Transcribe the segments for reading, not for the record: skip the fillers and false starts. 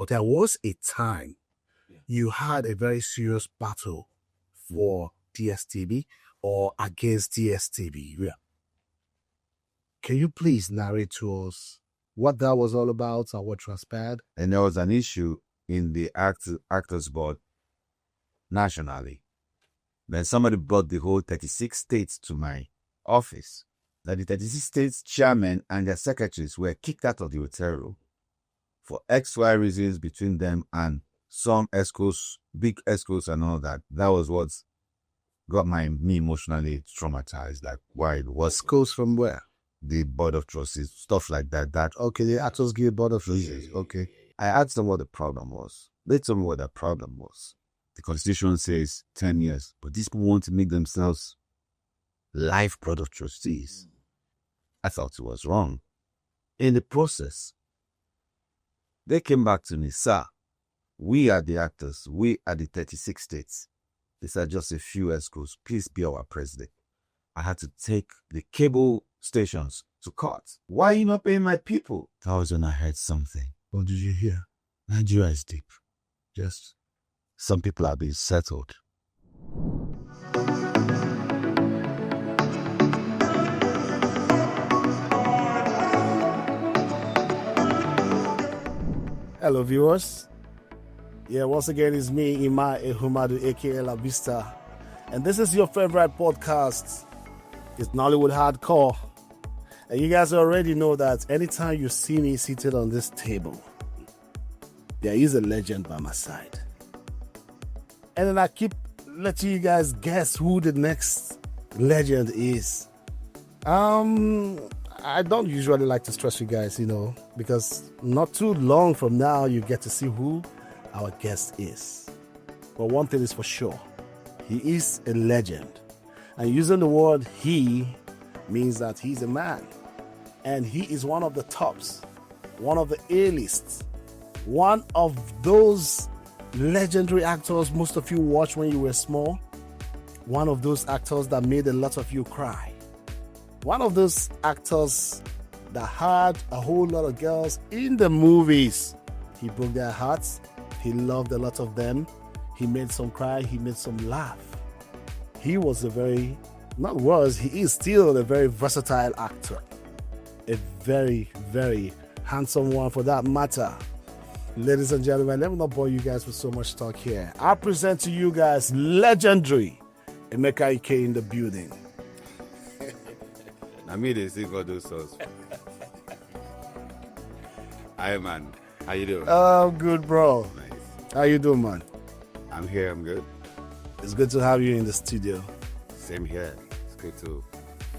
But there was a time you had a very serious battle for DSTV or against DSTV. Yeah. Can you please narrate to us what that was all about and what transpired? And there was an issue in the Actors Board nationally. Then somebody brought the whole 36 states to my office. That the 36 states chairmen and their secretaries were kicked out of the hotel room for XY reasons between them and some escorts, big escorts and all that. That was what got me emotionally traumatized. Like, why it was Escorts from where? the Board of Trustees, stuff like that. Okay, the Actors Guild Board of Trustees. Okay. I asked them what the problem was. They told me what the problem was. The Constitution says 10 years, but these people want to make themselves life Board of Trustees. I thought it was wrong. In the process, they came back to me, sir, we are the actors, we are the 36 states. These are just a few escorts. Please be our president. I had to take the cable stations to court. Why are you not paying my people? That was when I heard something. What did you hear? Nigeria is deep. Just some people are being settled. Hello, viewers. Yeah, once again, it's me, Emeka Ike, aka Labista. And this is your favorite podcast. It's Nollywood Hardcore. And you guys already know that anytime you see me seated on this table, there is a legend by my side. And then I keep letting you guys guess who the next legend is. I don't usually like to stress you guys, because not too long from now, you get to see who our guest is. But one thing is for sure, he is a legend. And using the word he means that he's a man. And he is one of the tops, one of the A-lists, one of those legendary actors most of you watched when you were small, one of those actors that made a lot of you cry, one of those actors that had a whole lot of girls in the movies. He broke their hearts. He loved a lot of them. He made some cry. He made some laugh. He was he is still a very versatile actor. A very, very handsome one for that matter. Ladies and gentlemen, let me not bore you guys with so much talk here. I present to you guys legendary Emeka Ike in the building. I mean, they still got those songs. Hi, man. How you doing? Oh, good, bro. Nice. How you doing, man? I'm here. I'm good. It's good to have you in the studio. Same here. It's good to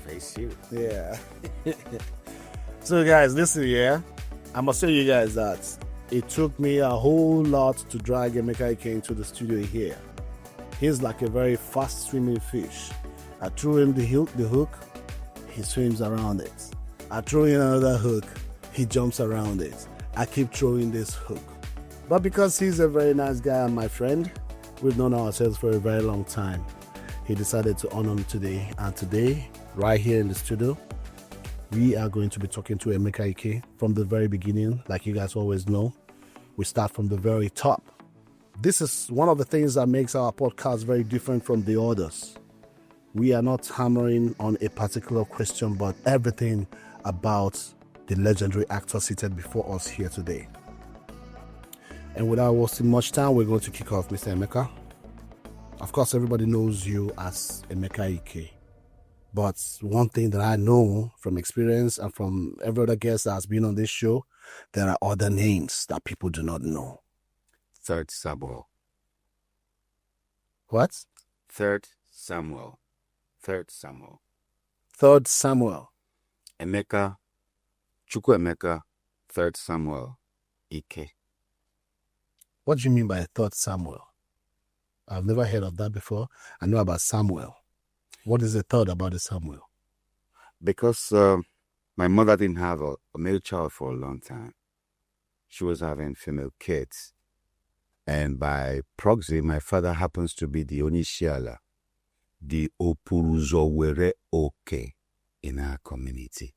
face you. Yeah. So, guys, listen, yeah. I must tell you guys that it took me a whole lot to drag Emeka Ike into the studio here. He's like a very fast-swimming fish. I threw him the hook, he swims around it. I throw in another hook, he jumps around it. I keep throwing this hook. But because he's a very nice guy and my friend, we've known ourselves for a very long time, he decided to honor me today. And today, right here in the studio, we are going to be talking to Emeka Ike from the very beginning. Like you guys always know, we start from the very top. This is one of the things that makes our podcast very different from the others. We are not hammering on a particular question, but everything about the legendary actor seated before us here today. And without wasting much time, we're going to kick off, Mr. Emeka. Of course, everybody knows you as Emeka Ike. But one thing that I know from experience and from every other guest that has been on this show, there are other names that people do not know. Third Samuel. What? Third Samuel. Third Samuel. Emeka. Chukwuemeka. Third Samuel. Ike. What do you mean by third Samuel? I've never heard of that before. I know about Samuel. What is the third about the Samuel? Because my mother didn't have a male child for a long time. She was having female kids. And by proxy, my father happens to be the Onishiala, the Opuruzowere Oke in our community.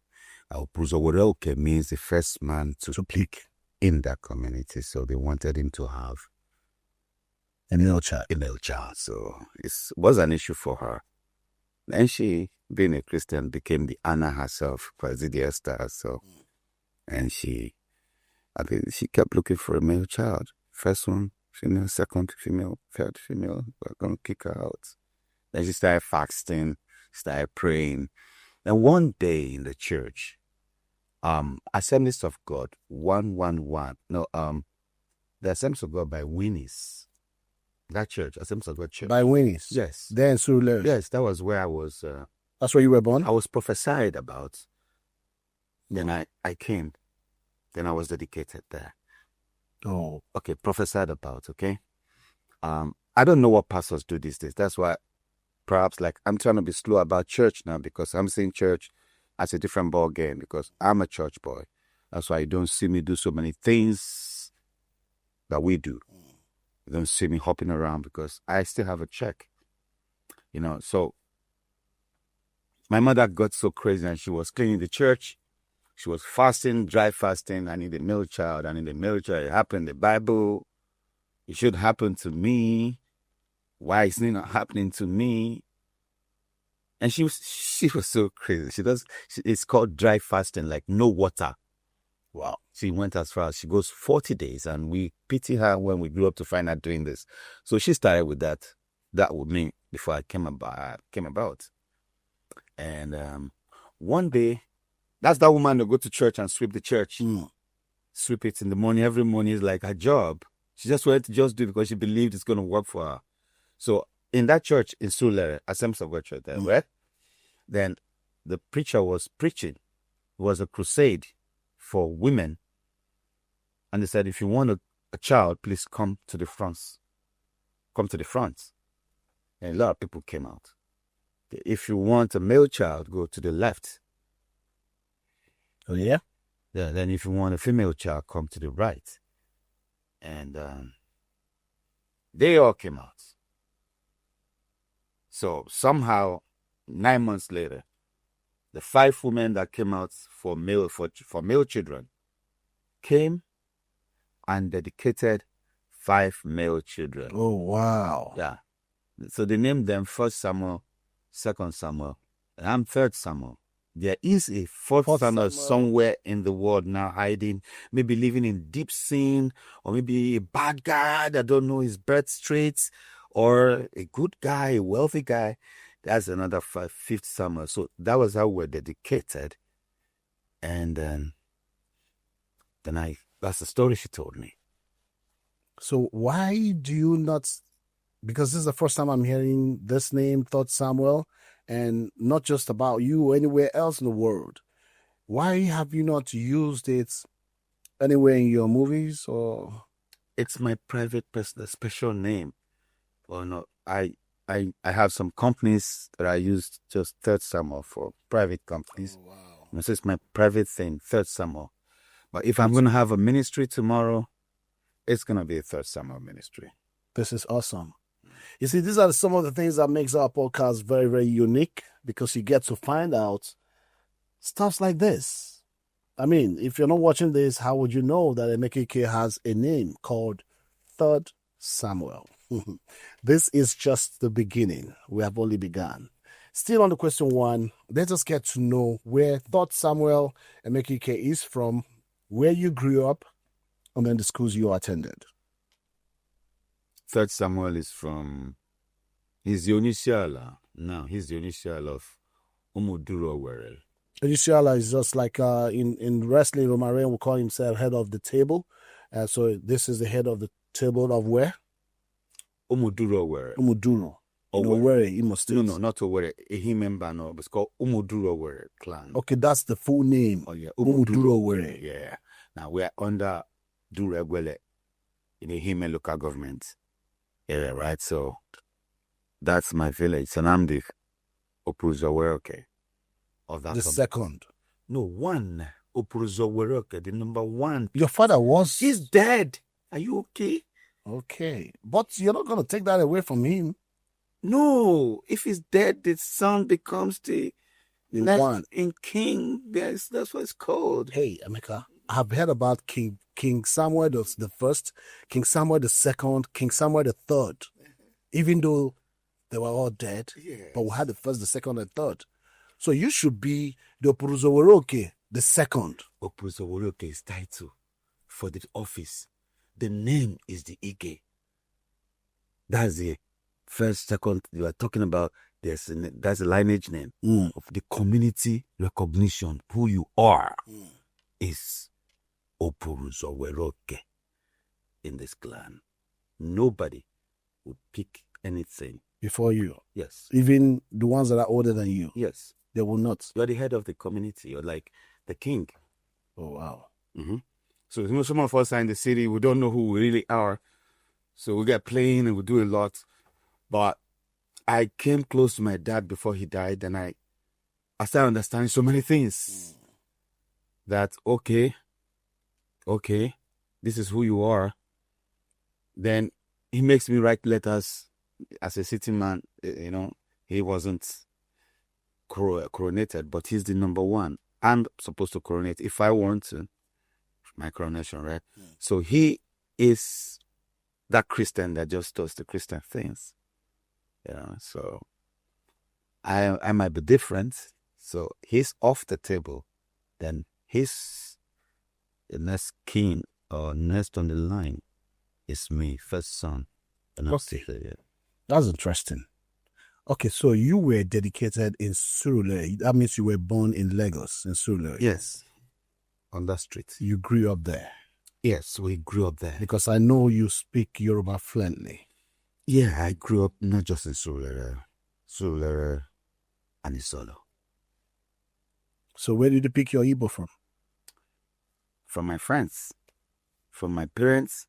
Opuruzowere Oke means the first man to speak in that community. So they wanted him to have a male child. A male child. So it was an issue for her. Then she, being a Christian, became the Anna herself, Presidency star. So, and she kept looking for a male child. First one, female, second, female, third, female. We're going to kick her out. Then she started fasting, started praying. Then one day in the church, Assemblies of God, 111. No, the Assemblies of God by Winnie's. That church, Assemblies of God Church. By Winnie's? Yes. There in Surulere? Yes, that was where I was. That's where you were born? I was prophesied about. Then I came. Then I was dedicated there. Oh. Okay, prophesied about, okay? I don't know what pastors do these days. That's why perhaps like I'm trying to be slow about church now because I'm seeing church as a different ball game because I'm a church boy. That's why you don't see me do so many things that we do. You don't see me hopping around because I still have a check. You know, so my mother got so crazy and she was cleaning the church. She was fasting, dry fasting. I need a male child. I need a male child. It happened in the Bible. It should happen to me. Why is it not happening to me? And she was so crazy. It's called dry fasting, like no water. Wow. She went as far as she goes 40 days, and we pity her when we grew up to find her doing this. So she started with that with me before I came about. And one day, that's that woman that go to church and sweep the church. Sweep it in the morning. Every morning is like her job. She just wanted to just do it because she believed it's going to work for her. So in that church in Surulere, Assemblies of God Church, right? Then the preacher was preaching. It was a crusade for women. And they said, if you want a child, please come to the front. Come to the front. And a lot of people came out. If you want a male child, go to the left. Oh, yeah? Yeah. Then if you want a female child, come to the right. And they all came out. So somehow, 9 months later, the 5 women that came out for male children came and dedicated 5 male children. Oh, wow. Yeah. So they named them 1 Samuel, 2 Samuel, and I'm 3 Samuel. There is a 4th Samuel somewhere in the world now hiding, maybe living in deep sin, or maybe a bad guy that don't know his birth traits, or a good guy, a wealthy guy. That's another 5th Samuel. So that was how we're dedicated. And then that's the story she told me. So why do you not, because this is the first time I'm hearing this name, 3 Samuel, and not just about you or anywhere else in the world. Why have you not used it anywhere in your movies or? It's my private personal special name. Well, no, I have some companies that I use just 3 Samuel for private companies. Oh, wow. And so it's my private thing, 3 Samuel. But if I'm going to have a ministry tomorrow, it's going to be a 3 Samuel ministry. This is awesome. You see, these are some of the things that makes our podcast very, very unique because you get to find out stuff like this. I mean, if you're not watching this, how would you know that Emeka Ike has a name called 3 Samuel? This is just the beginning. We have only begun. Still on the question 1, let us get to know where 3 Samuel Emeka Ike is from, where you grew up, and then the schools you attended. 3 Samuel is from, he's the initial of Umuduro Werel. Initial is just like in wrestling, Romare will call himself head of the table. So this is the head of the table of where? Umuduro Werel. Umuduro. Owerri, Imo State. No, not Owerri. Member, no, it's called Umuduro Werel clan. Okay, that's the full name. Oh, yeah. Umuduro Owerri. Yeah. Now we're under Duregwele in the Hime local government area, right? So that's my village. Sanamdi Opuzoweroke. Of that. The second. No, 1. Opuzoweroke, the number 1. Your father was? He's dead. Are you okay? Okay. But you're not going to take that away from him. No. If he's dead, the son becomes the one in king. That's what it's called. Hey, Emeka. I've heard about King Samuel the first, King Samuel the second, King Samuel the third, even though they were all dead, but we had the first, the second, and third. So you should be the Opuruzoworoke, the second. Opuruzoworoke is title for the office. The name is the Ike. That's the first, second. You are talking about. That's a lineage name of the community recognition. Who you are is Opuruzoworoke in this clan. Nobody would pick anything before you. Yes. Even the ones that are older than you. Yes. They will not. You are the head of the community. You're like the king. Oh, wow. Mm-hmm. So, some of us are in the city. We don't know who we really are. So we get playing and we do a lot. But I came close to my dad before he died, and I started understanding so many things. That, okay, this is who you are. Then he makes me write letters as a sitting man. He wasn't coronated, but he's the number one. I'm supposed to coronate if I want to. My coronation, right? So he is that Christian that just does the Christian things. So I might be different. So he's off the table. Then he's the next king or next on the line is me, first son. Okay. That's interesting. Okay, so you were dedicated in Surulere. That means you were born in Lagos, in Surulere. Yes, on that street. You grew up there. Yes, we grew up there. Because I know you speak Yoruba fluently. Yeah, I grew up not just in Surulere and Isolo. So where did you pick your Igbo from? From my friends, from my parents,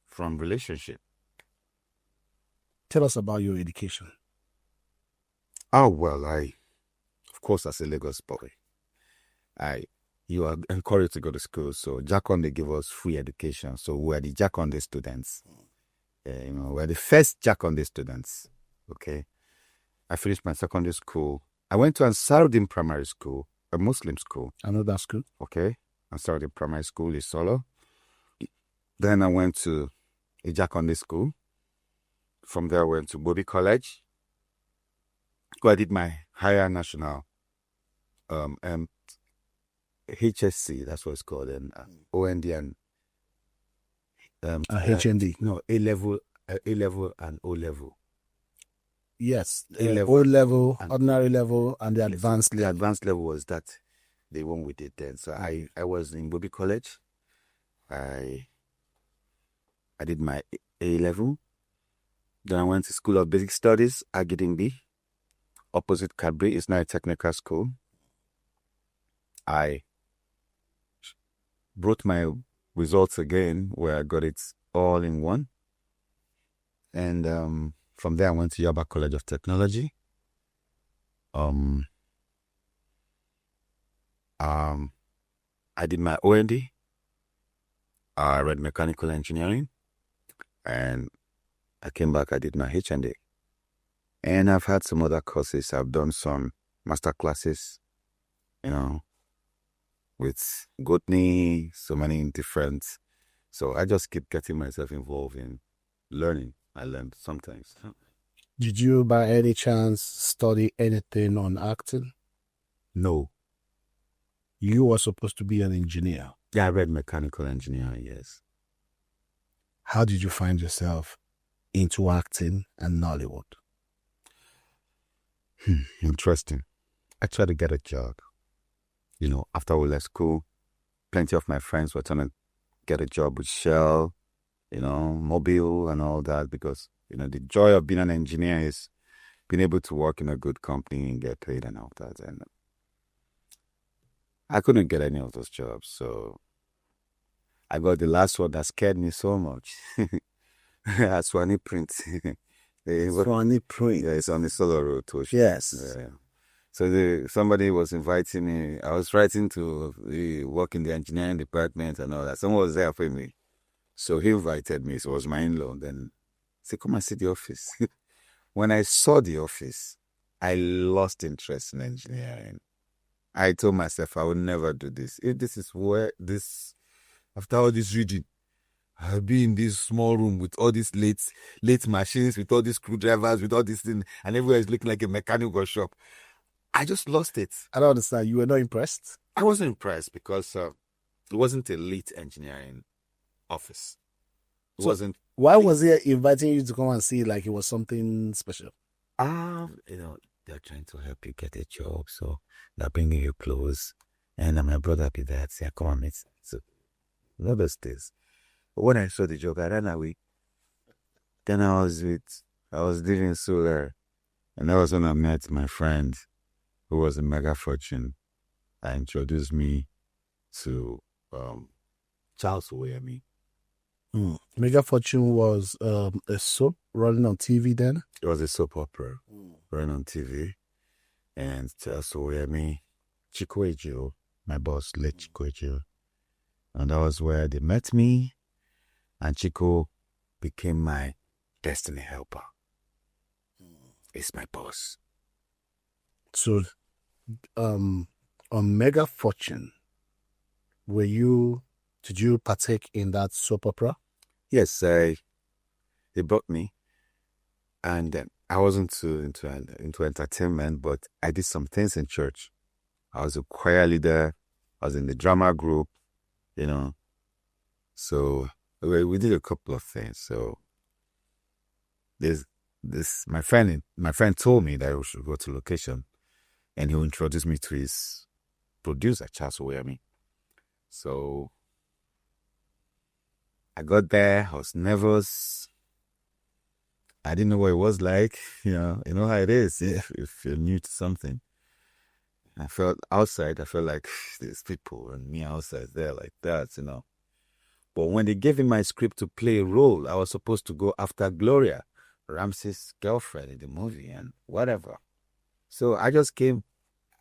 from relationship. Tell us about your education. Oh, well, of course, as a Lagos boy, you are encouraged to go to school. So Jakonde give us free education. So we're the Jakonde students. We're the first Jakonde students. Okay. I finished my secondary school. I went to Ansarudin Primary School, a Muslim school. I know that school. Okay. Ansarudin Primary School is Solo. Then I went to a Jakonde school. From there, I went to Bobby College. I did my higher national HSC, that's what it's called, and OND and HND. No, A level and O level. Yes, O level, ordinary level, and the advanced level. The advanced level was that the one we did then. So I was in Bobby College. I did my A level. Then I went to School of Basic Studies, Agidingbi, opposite Cadbury. It's now a technical school. I brought my results again, where I got it all in one. And from there, I went to Yaba College of Technology. I did my OND. I read mechanical engineering, and I came back. I did my HND, and I've had some other courses. I've done some master classes, with Gotney, so many different. So I just keep getting myself involved in learning. I learned sometimes. Did you, by any chance, study anything on acting? No. You were supposed to be an engineer. Yeah, I read mechanical engineering, yes. How did you find yourself into acting and Nollywood? Interesting. I tried to get a job. After we left school, plenty of my friends were trying to get a job with Shell, Mobile and all that, because, the joy of being an engineer is being able to work in a good company and get paid and all that. And I couldn't get any of those jobs, so I got the last one that scared me so much. Aswani Print. Aswani Print. Yeah, it's on the Solo Road. Yes. Yeah. So somebody was inviting me. I was writing to work in the engineering department and all that. Someone was there for me. So he invited me. So it was my in-law. Then I said, come and see the office. When I saw the office, I lost interest in engineering. I told myself I would never do this. If this is where this, after all this reading, I'll be in this small room with all these late machines, with all these screwdrivers, with all these things, and everywhere is looking like a mechanical shop. I just lost it. I don't understand. You were not impressed? I wasn't impressed because it wasn't a elite engineering office. It wasn't. Why was he inviting you to come and see like it was something special? They're trying to help you get a job, so they're bringing you clothes. And my brother be there, say, come on, mate. So, love us this. But when I saw the job, I ran away. Then I was living solar. And that was when I met my friend, who was a mega fortune. I introduced me to Charles Oyemi. Mega Fortune was a soap running on TV then? It was a soap opera running on TV. And Charles Oyemi, Chico Ejio, my boss, late Chico Ejio. And that was where they met me. And Chico became my destiny helper. He's my boss. So, on Mega Fortune, did you partake in that soap opera? Yes, they brought me, and I wasn't too into entertainment, but I did some things in church. I was a choir leader. I was in the drama group, So we did a couple of things. So my friend told me that we should go to location, and he introduced me to his producer, Charles Oyemi. So I got there. I was nervous. I didn't know what it was like. You know how it is if you're new to something. I felt outside. I felt like there's people and me outside there like that, But when they gave me my script to play a role, I was supposed to go after Gloria, Ramsey's girlfriend in the movie and whatever. So I just came.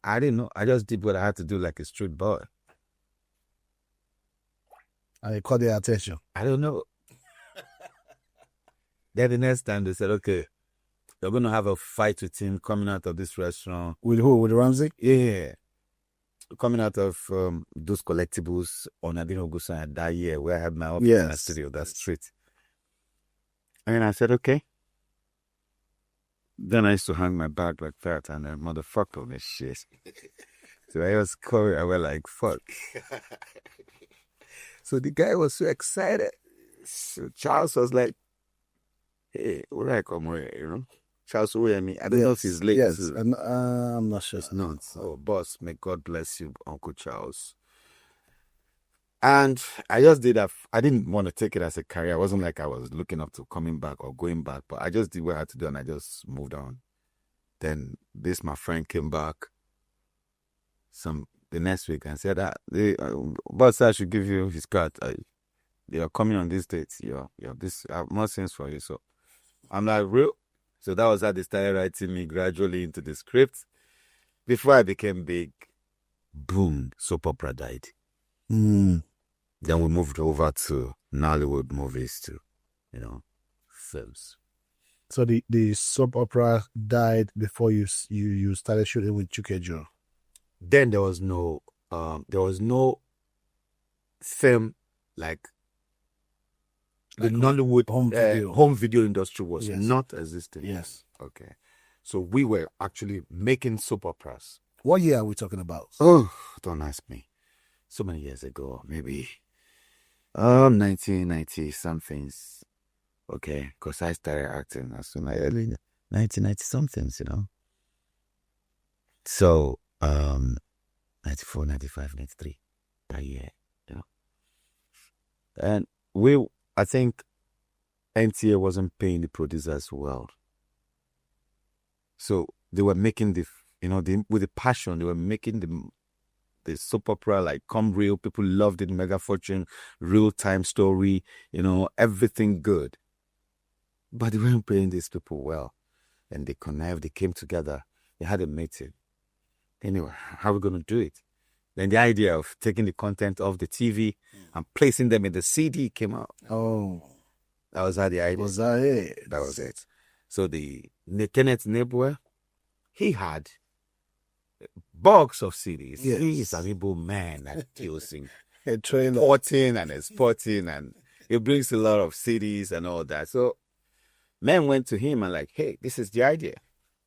I didn't know. I just did what I had to do like a street boy. And it caught their attention. I don't know. Then the next time they said, okay, you're going to have a fight with him coming out of this restaurant. With who? With Ramsey? Yeah. Coming out of those collectibles on Adino Gusan that year where I had my office in the studio, that street. And I said, okay. Then I used to hang my bag like that and then motherfucker this shit. So I was calling, I was like, fuck. So the guy was so excited. So Charles was like, hey, where I come here, Charles Oyemi. I don't know if he's late. Yes, I'm not sure. No, so boss, may God bless you, Uncle Charles. And I just did that. I didn't want to take it as a career. It wasn't like I was looking up to coming back or going back, but I just did what I had to do and I just moved on. Then my friend came back the next week and said that boss, I should give you his card. You're coming on this date. You're this. I have more sense for you. So I'm like, real. So that was how they started writing me gradually into the script. Before I became big, boom, soap opera died. Then we moved over to Nollywood movies too, films. So the soap opera died before you started shooting with Chukejo. Then there was no film like the Nollywood home video industry was not existing. Yes. Okay. So we were actually making soap operas. What year are we talking about? Oh, don't ask me. So many years ago, maybe 1990 somethings. Okay, because I started acting as soon as early 1990 somethings, So 94, 95, 93 that year, And I think NTA wasn't paying the producers well. So they were making with the passion, they were making the soap opera like come real. People loved it. Mega Fortune, real time story, everything good. But they weren't paying these people well. And they connived, they came together, they had a meeting. Anyway, how are we going to do it? Then the idea of taking the content off the TV and placing them in the CD came out. Oh. That was how the idea. Was that it? That was it. So the Kenneth Nebwe, he had box of CDs. Yes. He's an able man that kills in A trailer. importing and exporting, and he brings a lot of CDs and all that. So men went to him and like, hey, this is the idea.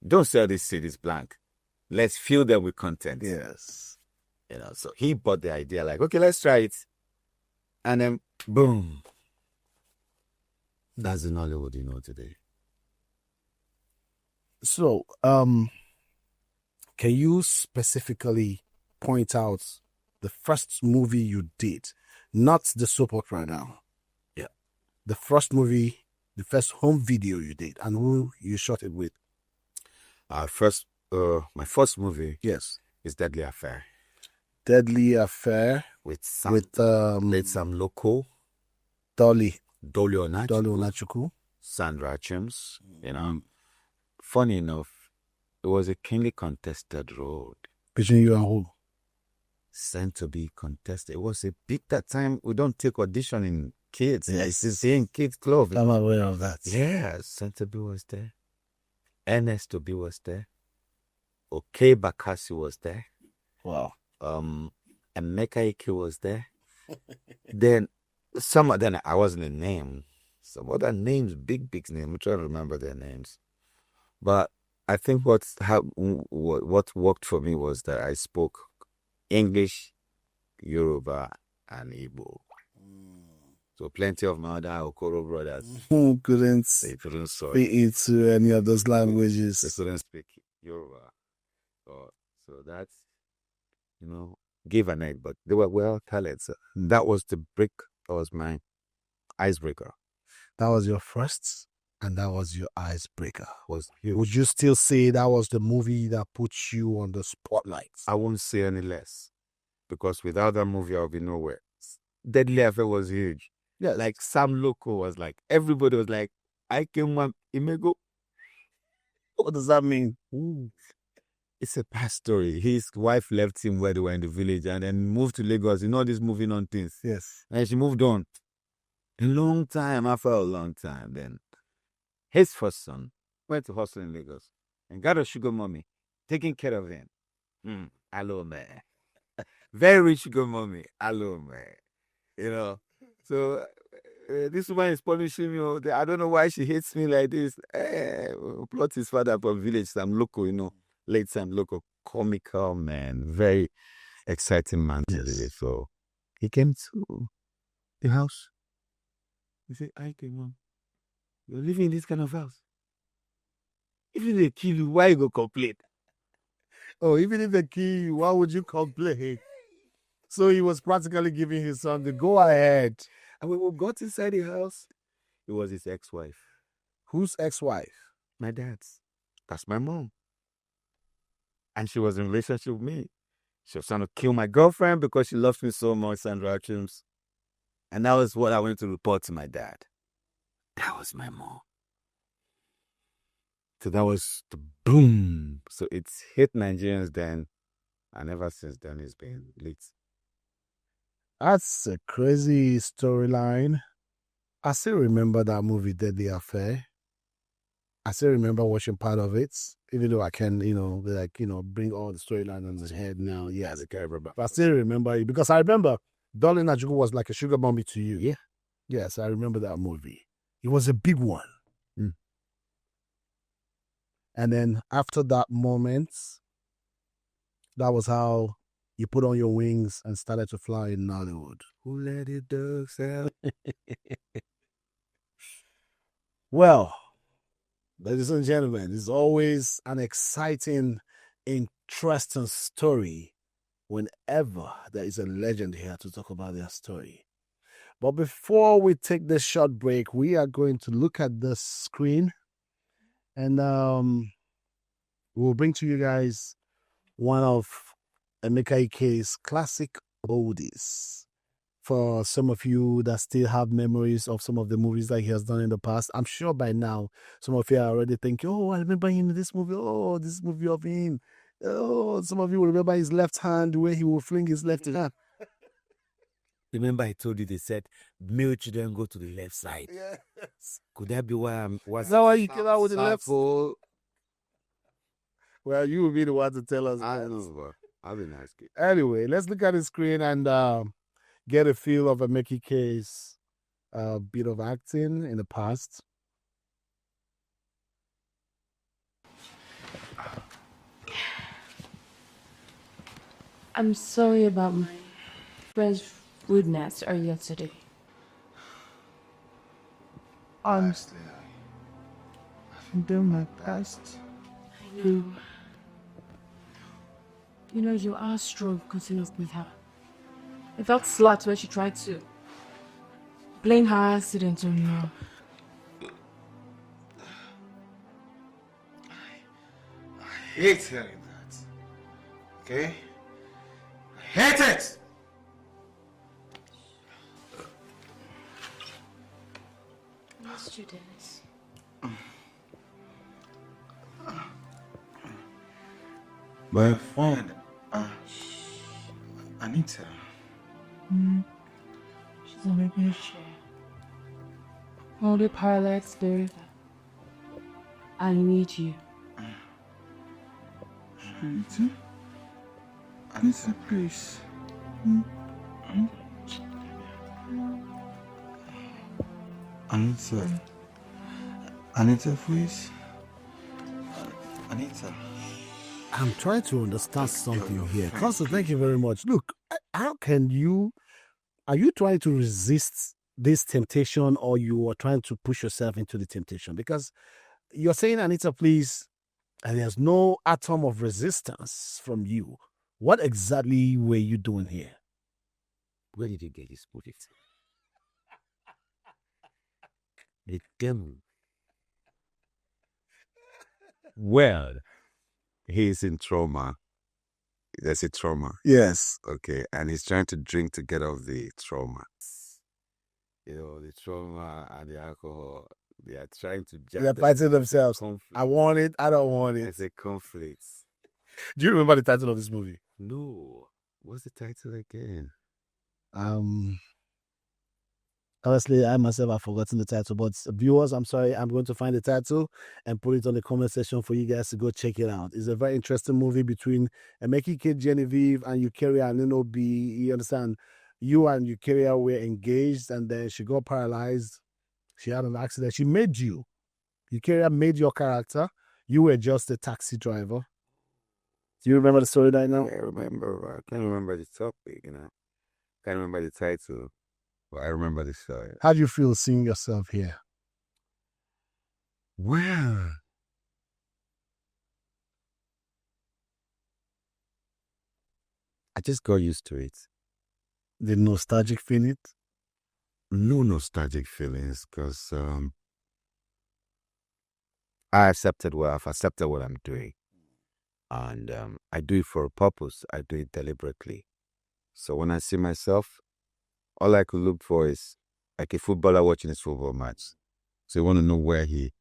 Don't sell these CDs blank. Let's fill them with content. Yes. So he bought the idea, like, okay, let's try it. And then boom. That's the Nollywood you know today. So, can you specifically point out the first movie you did? Not the soap opera now. Yeah. The first movie, the first home video you did, and who you shot it with? My first movie, Yes. is Deadly Affair. Deadly Affair With some local Dolly Dolly Onachukwu. Sandra Chims. Funny enough, it was a keenly contested road. Between you and who? Sent to be contested. It was a big that time. We don't take audition in kids. Yes. It's in kids club. I'm aware of that. Yeah, Sent to be was there. Ernest to be was there. Okay, Bakassi was there. Wow. Emeka Ike was there. then I wasn't a name. Some other names, big names. I'm trying to remember their names. But I think what worked for me was that I spoke English, Yoruba, and Igbo. So plenty of my other Okoro brothers Who couldn't they couldn't speak speak into any of those languages? They couldn't speak Yoruba. So that's give an aid, but they were well talented. So that was the break. That was my icebreaker. That was your first, and that was your icebreaker. Was huge. Would you still say that was the movie that put you on the spotlight? I won't say any less, because without that movie, I'll be nowhere. Deadly Affair was huge. Yeah, like Sam Loco was like, everybody was like, I came one Imego. What does that mean? Ooh. It's a past story. His wife left him where they were in the village and then moved to Lagos. This moving on things. Yes. And she moved on. A long time, after a long time, then his first son went to hustle in Lagos and got a sugar mommy taking care of him. Hello, man. Very rich sugar mommy. Hello, man. So this woman is punishing me. I don't know why she hates me like this. Plot his father from village, some local, late time local, comical man, very exciting man to do it. So he came to the house. He said, I came on. You're living in this kind of house. Even if they kill you, why you go complain? Oh, even if they kill you, why would you complain? So he was practically giving his son the go ahead. And when we got inside the house, it was his ex-wife. Whose ex-wife? My dad's. That's my mom. And she was in a relationship with me. She was trying to kill my girlfriend because she loves me so much, Sandra Chims. And that was what I wanted to report to my dad. That was my mom. So that was the boom. So it's hit Nigerians then. And ever since then, it's been lit. That's a crazy storyline. I still remember that movie, Deadly Affair. I still remember watching part of it, even though I can, bring all the storyline on his head now. Yes, I can't remember. But I still remember it because I remember Dolly Onachukwu was like a sugar mommy to you. Yeah. Yes, I remember that movie. It was a big one. And then after that moment, that was how you put on your wings and started to fly in Nollywood. Who let the dogs out? Well, ladies and gentlemen, it's always an exciting, interesting story whenever there is a legend here to talk about their story. But before we take this short break, we are going to look at the screen and we'll bring to you guys one of Emeka Ike's classic oldies. For some of you that still have memories of some of the movies that he has done in the past, I'm sure by now some of you are already thinking, oh, I remember him in this movie. Oh, this movie of him. Oh, some of you will remember his left hand, where he will fling his left hand. Remember I told you they said male children go to the left side. Yes. Could that be why Is that why you came out with the left? Well, you will be the one to tell us. I know, I'll be nice kid. Anyway, let's look at the screen and get a feel of Emeka Ike's bit of acting in the past. I'm sorry about my friend's rudeness earlier today. Honestly, I'm doing my best. I know. You know, you are strong considering with her. I felt slapped when she tried to blame her accident on you. I hate hearing that. Okay? I hate it! Missed you, Dennis. My friend, Anita. She's on a wheelchair. Only paralyzed spirit. I need you. Anita? Anita, please. Anita. Anita, please. Anita. I'm trying to understand something here. Consul, thank you very much. Look, how can you, are you trying to resist this temptation or you are trying to push yourself into the temptation? Because you're saying, Anita, please, and there's no atom of resistance from you. What exactly were you doing here? Where did you get this booty? It came. Well, he's in trauma. There's a trauma. Yes. Okay, and he's trying to drink to get off the trauma. You know, the trauma and the alcohol, they are trying to... They're fighting themselves. Conflict. I want it, I don't want it. It's a conflict. Do you remember the title of this movie? No. What's the title again? Honestly, I myself have forgotten the title, but viewers, I'm sorry, I'm going to find the title and put it on the comment section for you guys to go check it out. It's a very interesting movie between Emeka Ike, Genevieve, and Eukarya and Nnobi. You understand? You and Eukarya were engaged, and then she got paralyzed. She had an accident. She made you. Eukarya made your character. You were just a taxi driver. Do you remember the story right now? I remember. I can't remember the topic, you know. Can't remember the title. But I remember the story. How do you feel seeing yourself here? Well, I just got used to it. The nostalgic feeling? No nostalgic feelings, because I've accepted what I'm doing. And I do it for a purpose. I do it deliberately. So when I see myself, all I could look for is like a footballer watching his football match. So you want to know where he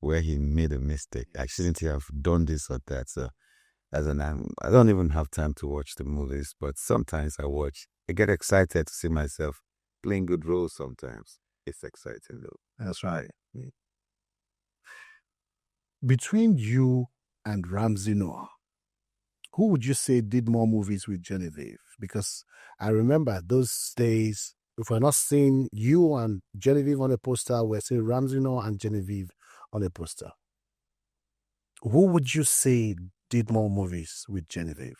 made a mistake. I shouldn't have done this or that. So I don't even have time to watch the movies, but sometimes I watch. I get excited to see myself playing good roles sometimes. It's exciting though. That's right. Between you and Ramsey Noah, who would you say did more movies with Genevieve? Because I remember those days, if we're not seeing you and Genevieve on a poster, we're seeing Ramsey Noah and Genevieve on a poster. Who would you say did more movies with Genevieve?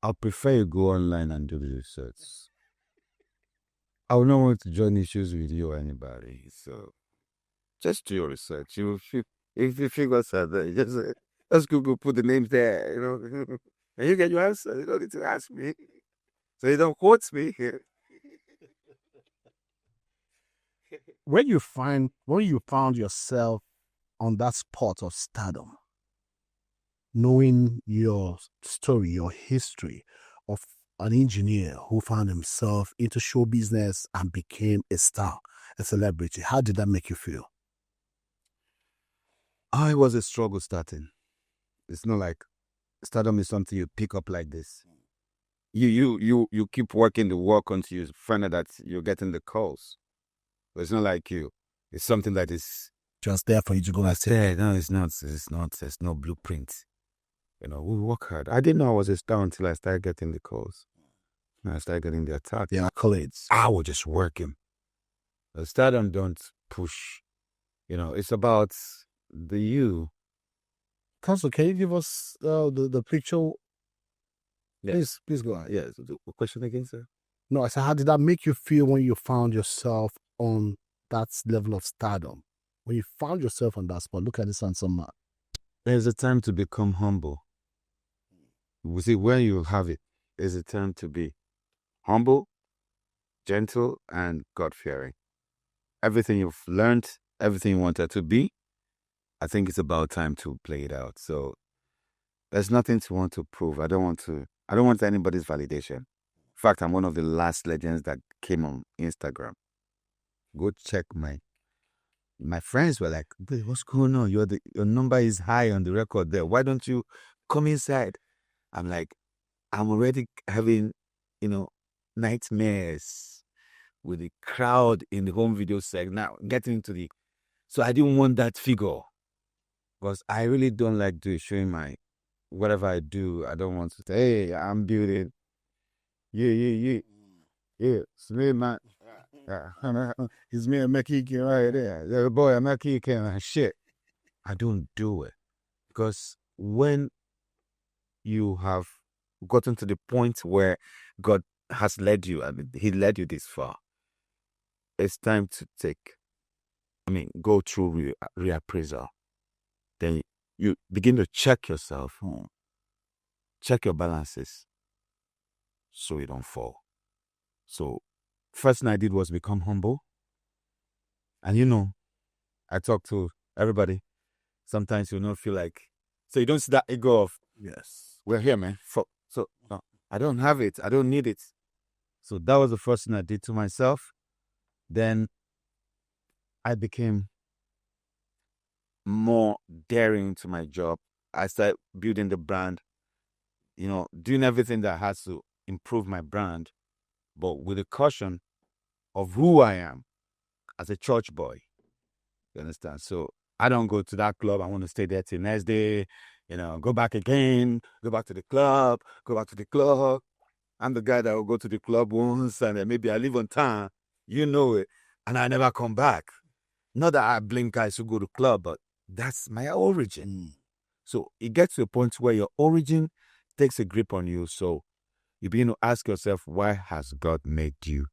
I'll prefer you go online and do the research. I would not want to join issues with you or anybody. So just do your research. If you figure out that, just Google, put the names there, you know, and you get your answer. You don't need to ask me. So you don't quote me here. When you found yourself on that spot of stardom, knowing your story, your history of an engineer who found himself into show business and became a star, a celebrity, how did that make you feel? It was a struggle starting. It's not like stardom is something you pick up like this. You keep working the work until you find out that you're getting the calls. But it's not like you. It's something that is Just there for you to go and say, no, it's not. There's no blueprint. We work hard. I didn't know I was a star until I started getting the calls. I started getting the attack. The accolades. I was just working. The stardom don't push. It's about the you. Council, can you give us the picture? Yes. Please go on. Yes. The question again, sir? No, I said, how did that make you feel when you found yourself on that level of stardom? When you found yourself on that spot, look at this handsome man. There's a time to become humble. We see where you have it. There's a time to be humble, gentle, and God-fearing. Everything you've learned, everything you wanted to be, I think it's about time to play it out. So there's nothing to want to prove. I don't want anybody's validation. In fact, I'm one of the last legends that came on Instagram. Go check my friends were like, what's going on? Your number is high on the record there. Why don't you come inside? I'm like, I'm already having, nightmares with the crowd in the home video seg. Now getting into so I didn't want that figure because I really don't like showing whatever I do. I don't want to say, hey, I'm building. Yeah. It's me, man. It's me, Emeka Ike right there. The boy, Emeka Ike and shit. I don't do it because when you have gotten to the point where God has led you, He led you this far, it's time to go through reappraisal. Then you begin to check yourself, check your balances so you don't fall. So first thing I did was become humble. And I talk to everybody. Sometimes you don't feel like, so you don't see that ego of, yes, we're here, man. So no, I don't have it. I don't need it. So that was the first thing I did to myself. Then I became more daring to my job. I started building the brand, doing everything that has to improve my brand, but with the caution of who I am as a church boy. You understand? So I don't go to that club. I want to stay there till next day, go back again, go back to the club, go back to the club. I'm the guy that will go to the club once and then maybe I leave on time, it, and I never come back. Not that I blame guys who go to club, but that's my origin. So it gets to a point where your origin takes a grip on you. So you begin to ask yourself, why has God made you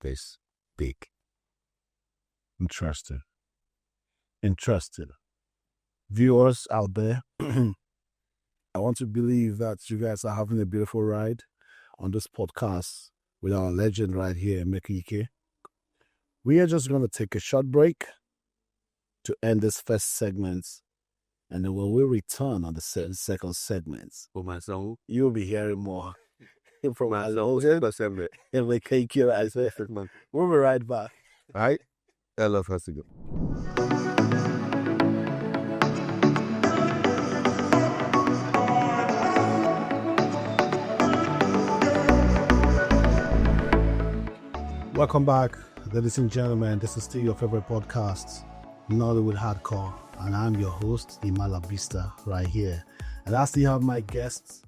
this big? Interesting. Viewers out there, I want to believe that you guys are having a beautiful ride on this podcast with our legend right here, Emeka Ike. We are just going to take a short break to end this first segment. And then when we return on the second segment, you'll be hearing more from our Emeka Ike. We'll be right back. All right? I love us to go. Welcome back, ladies and gentlemen. This is still your favorite podcast, Nollywood Hardcore, and I'm your host, Labista, right here. And I still have my guests,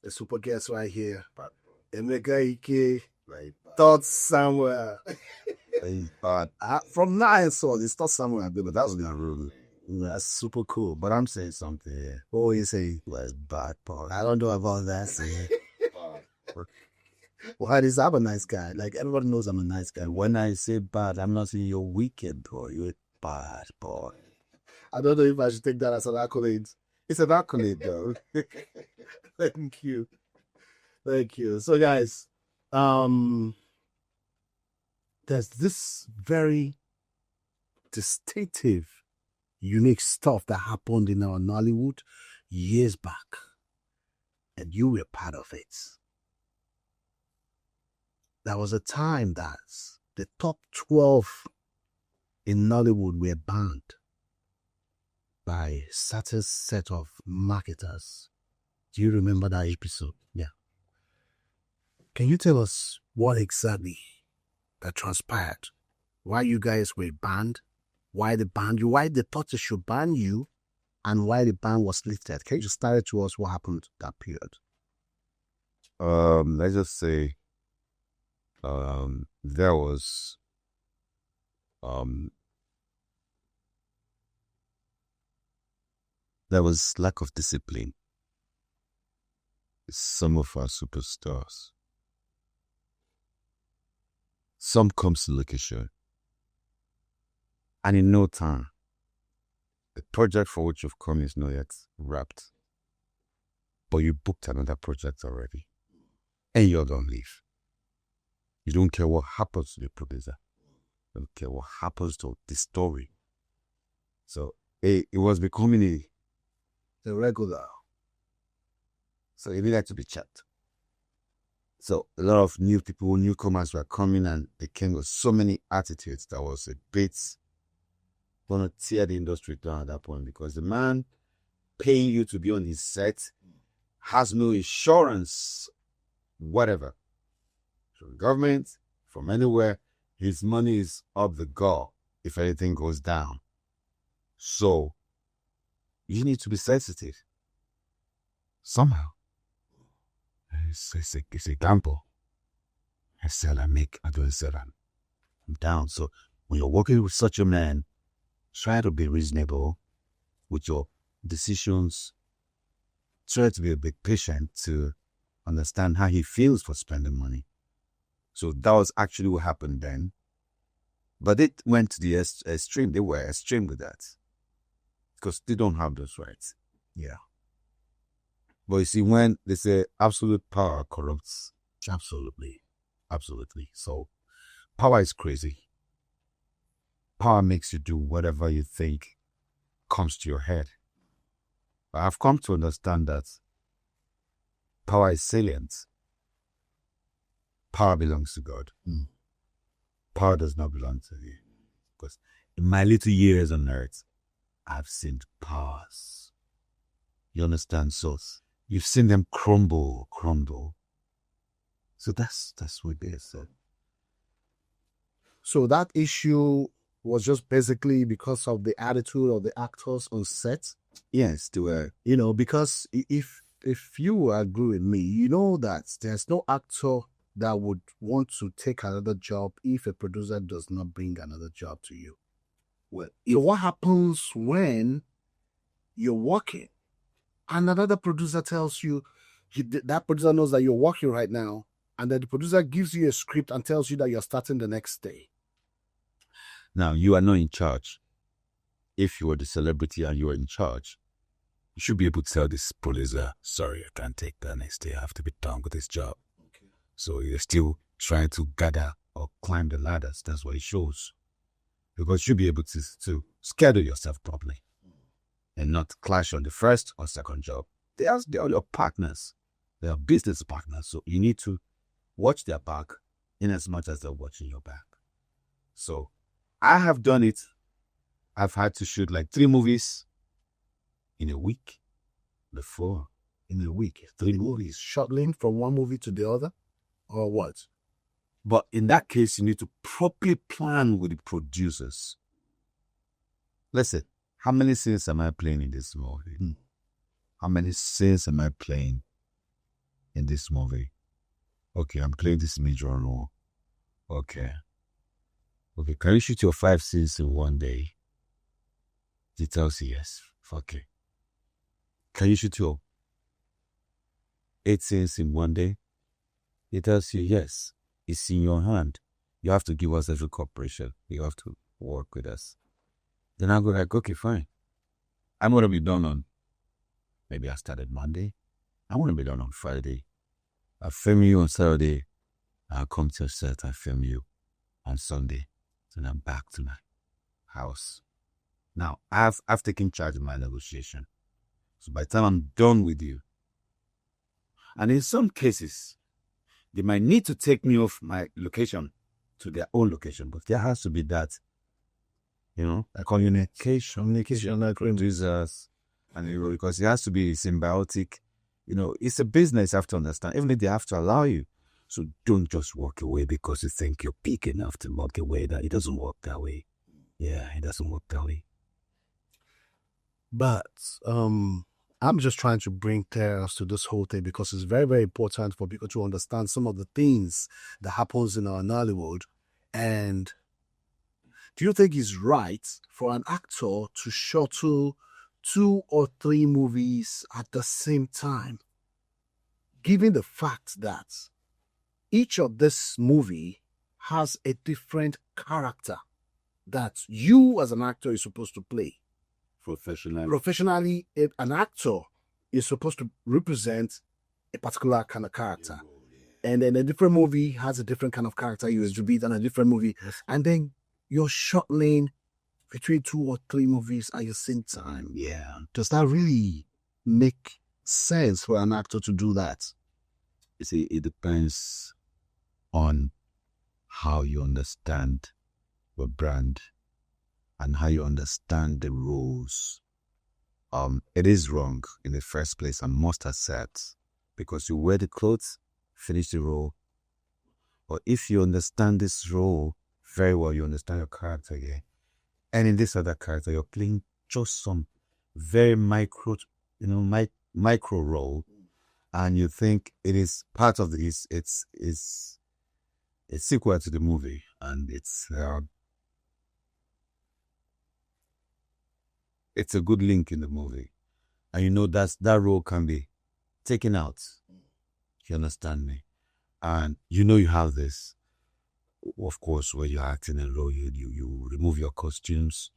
a super guest right here, Emeka Ike, thought somewhere. From now and so on, it's not somewhere, but that's gonna rule. That's super cool. But I'm saying something here. What will you say? Was bad part. I don't know about that. Well, I'm a nice guy. Like, everybody knows I'm a nice guy. When I say bad, I'm not saying you're wicked, boy. You're a bad boy. I don't know if I should take that as an accolade. It's an accolade, though. Thank you. So, guys, there's this very distinctive, unique stuff that happened in our Nollywood years back. And you were part of it. There was a time that the top 12 in Nollywood were banned by a certain set of marketers. Do you remember that episode? Yeah. Can you tell us what exactly that transpired? Why you guys were banned? Why they banned you? Why they thought they should ban you? and why the ban was lifted? Can you just start it to us what happened that period? Let's just say there was lack of discipline. Some of our superstars. Some comes to location, and in no time, the project for which you've come is not yet wrapped. But you booked another project already, and you're gonna leave. You don't care what happens to the producer. You don't care what happens to the story. So it was becoming The regular. so it needed to be checked. So a lot of newcomers were coming, and they came with so many attitudes that was a bit gonna tear the industry down at that point, because the man paying you to be on his set has no insurance, whatever. From the government, from anywhere, his money is up the gall if anything goes down. So you need to be sensitive. Somehow. It's a gamble. I sell, I make, I don't sell, I'm down. So when you're working with such a man, try to be reasonable with your decisions. Try to be a bit patient to understand how he feels for spending money. So that was actually what happened then. But it went to the extreme. They were extreme with that, because they don't have those rights. Yeah. But you see, when they say absolute power corrupts, absolutely. So power is crazy. Power makes you do whatever you think comes to your head. But I've come to understand that power is salient. Power belongs to God. Power does not belong to you. Because in my little years on earth, I've seen powers. You understand? So you've seen them crumble. So that's what it is. So that issue was just basically because of the attitude of the actors on set. Yes, they were. Because if you agree with me, you know that there's no actor that would want to take another job if a producer does not bring another job to you. Well, So what happens when you're working and another producer tells you, that producer knows that you're working right now, and then the producer gives you a script and tells you that you're starting the next day? now you are not in charge. If you were the celebrity and you were in charge, you should be able to tell this producer, sorry, I can't take that next day. I have to be done with this job. Okay. So you're still trying to gather or climb the ladders. That's what it shows. Because you should be able to schedule yourself properly and not clash on the first or second job. They are your partners. They are business partners. So you need to watch their back in as much as they're watching your back. So I have done it. I've had to shoot like 3 movies in a week. Before, in a week, 3 movies. Shuttling from one movie to the other? Or what? But in that case, you need to properly plan with the producers. Listen, how many scenes am I playing in this movie? How many scenes am I playing in this movie? Okay, I'm playing this major role. Okay, can you shoot your 5 scenes in one day? He tells you yes. Okay. Can you shoot your 8 scenes in one day? He tells you yes. It's in your hand. You have to give us every cooperation. You have to work with us. Then I go like, okay, fine. I'm going to be done on, maybe I started Monday. I want to be done on Friday. I film you on Saturday. I'll come to your set. I film you on Sunday. Then I'm back to my house. Now, I've taken charge of my negotiation. So by the time I'm done with you, and in some cases, they might need to take me off my location to their own location, but there has to be that, Like communication, like producers, and because it has to be symbiotic. It's a business. You have to understand. Even if they have to allow you, so don't just walk away because you think you're big enough to walk away. That it doesn't work that way. Yeah, it doesn't work that way. But I'm just trying to bring chaos to this whole thing because it's very, very important for people to understand some of the things that happens in our Nollywood. And do you think it's right for an actor to shuttle 2 or 3 movies at the same time, given the fact that each of this movie has a different character that you as an actor is supposed to play? Professionally, an actor is supposed to represent a particular kind of character. And then a different movie has a different kind of character you exhibit in a different movie. And then you're shuttling between 2 or 3 movies at the same time. Yeah. Does that really make sense for an actor to do that? You see, it depends on how you understand your brand and how you understand the rules. It is wrong in the first place, I must accept, because you wear the clothes, finish the role. But if you understand this role very well, you understand your character again. And in this other character, you're playing just some very micro role, and you think it is part of this. It's sequel to the movie, and it's a good link in the movie, and you know that role can be taken out. You understand me? And you know you have this. Of course, when you're acting a role, you remove your costumes,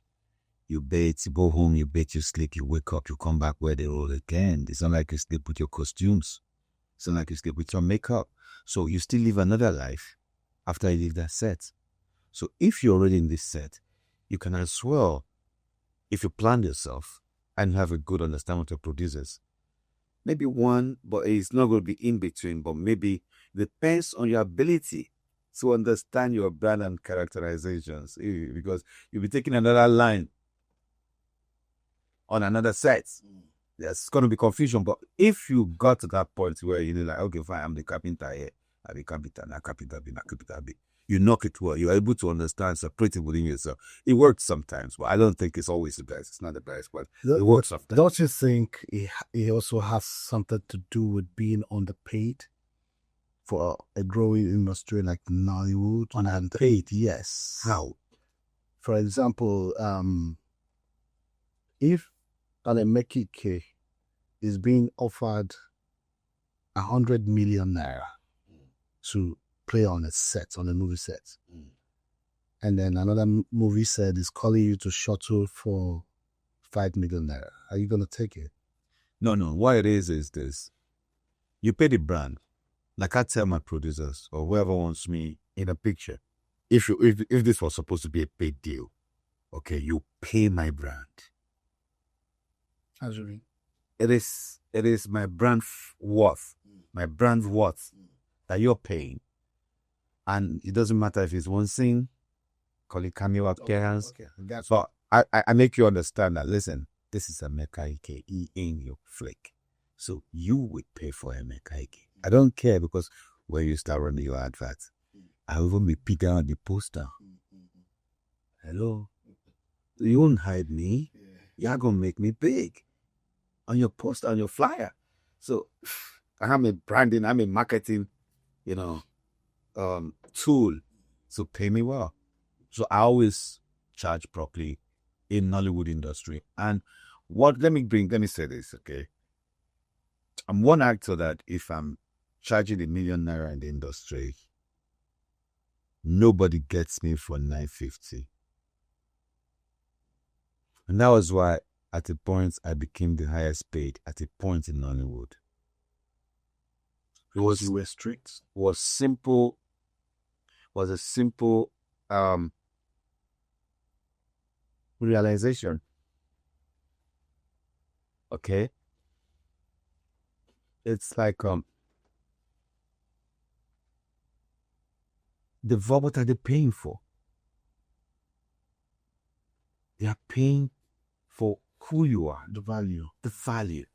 you bathe, you go home, you bathe, you sleep, you wake up, you come back, wear the role again. It's not like you sleep with your costumes. It's not like you sleep with your makeup. So you still live another life after you leave that set. So if you're already in this set, you can as well, if you plan yourself and have a good understanding of your producers, maybe one, but it's not going to be in between, but maybe depends on your ability to understand your brand and characterizations, because you'll be taking another line on another set. There's going to be confusion, but if you got to that point where you're like, okay, fine, I'm the carpenter here, I'm the carpenter, not carpenter B, not carpenter B. You knock it well, you're able to understand, separate it within yourself. It works sometimes, but I don't think it's always the best. It's not the best, but it works sometimes. Don't you think it also has something to do with being underpaid for a growing industry like Nollywood? Underpaid? Yes. How? For example, if an Emeka Ike is being offered 100 million naira to play on a movie set, and then another movie set is calling you to shuttle for 5 million naira, are you going to take it? No. What it is this. You pay the brand. Like I tell my producers or whoever wants me in a picture, if this was supposed to be a paid deal, okay, you pay my brand. How do you mean? It is my brand worth, my brand worth that you're paying. And it doesn't matter if it's one scene, call it cameo appearance. Okay. So I make you understand that, listen, this is Emeka Ike, he ain't your flick. So you would pay for Emeka Ike. I don't care, because when you start running your advert, I will even be picking on the poster. Hello? You won't hide me. You're going to make me big on your poster, on your flyer. So I'm a branding, I'm a marketing, tool. So pay me well. So I always charge properly in Nollywood industry. And let me say this, okay? I'm one actor that if I'm charging £1 million in the industry, nobody gets me for 950. And that was why at a point I became the highest paid at a point in Nollywood. Because you were strict? Was a simple realization. Okay? It's like what are they paying for? They are paying for who you are. The value. The value.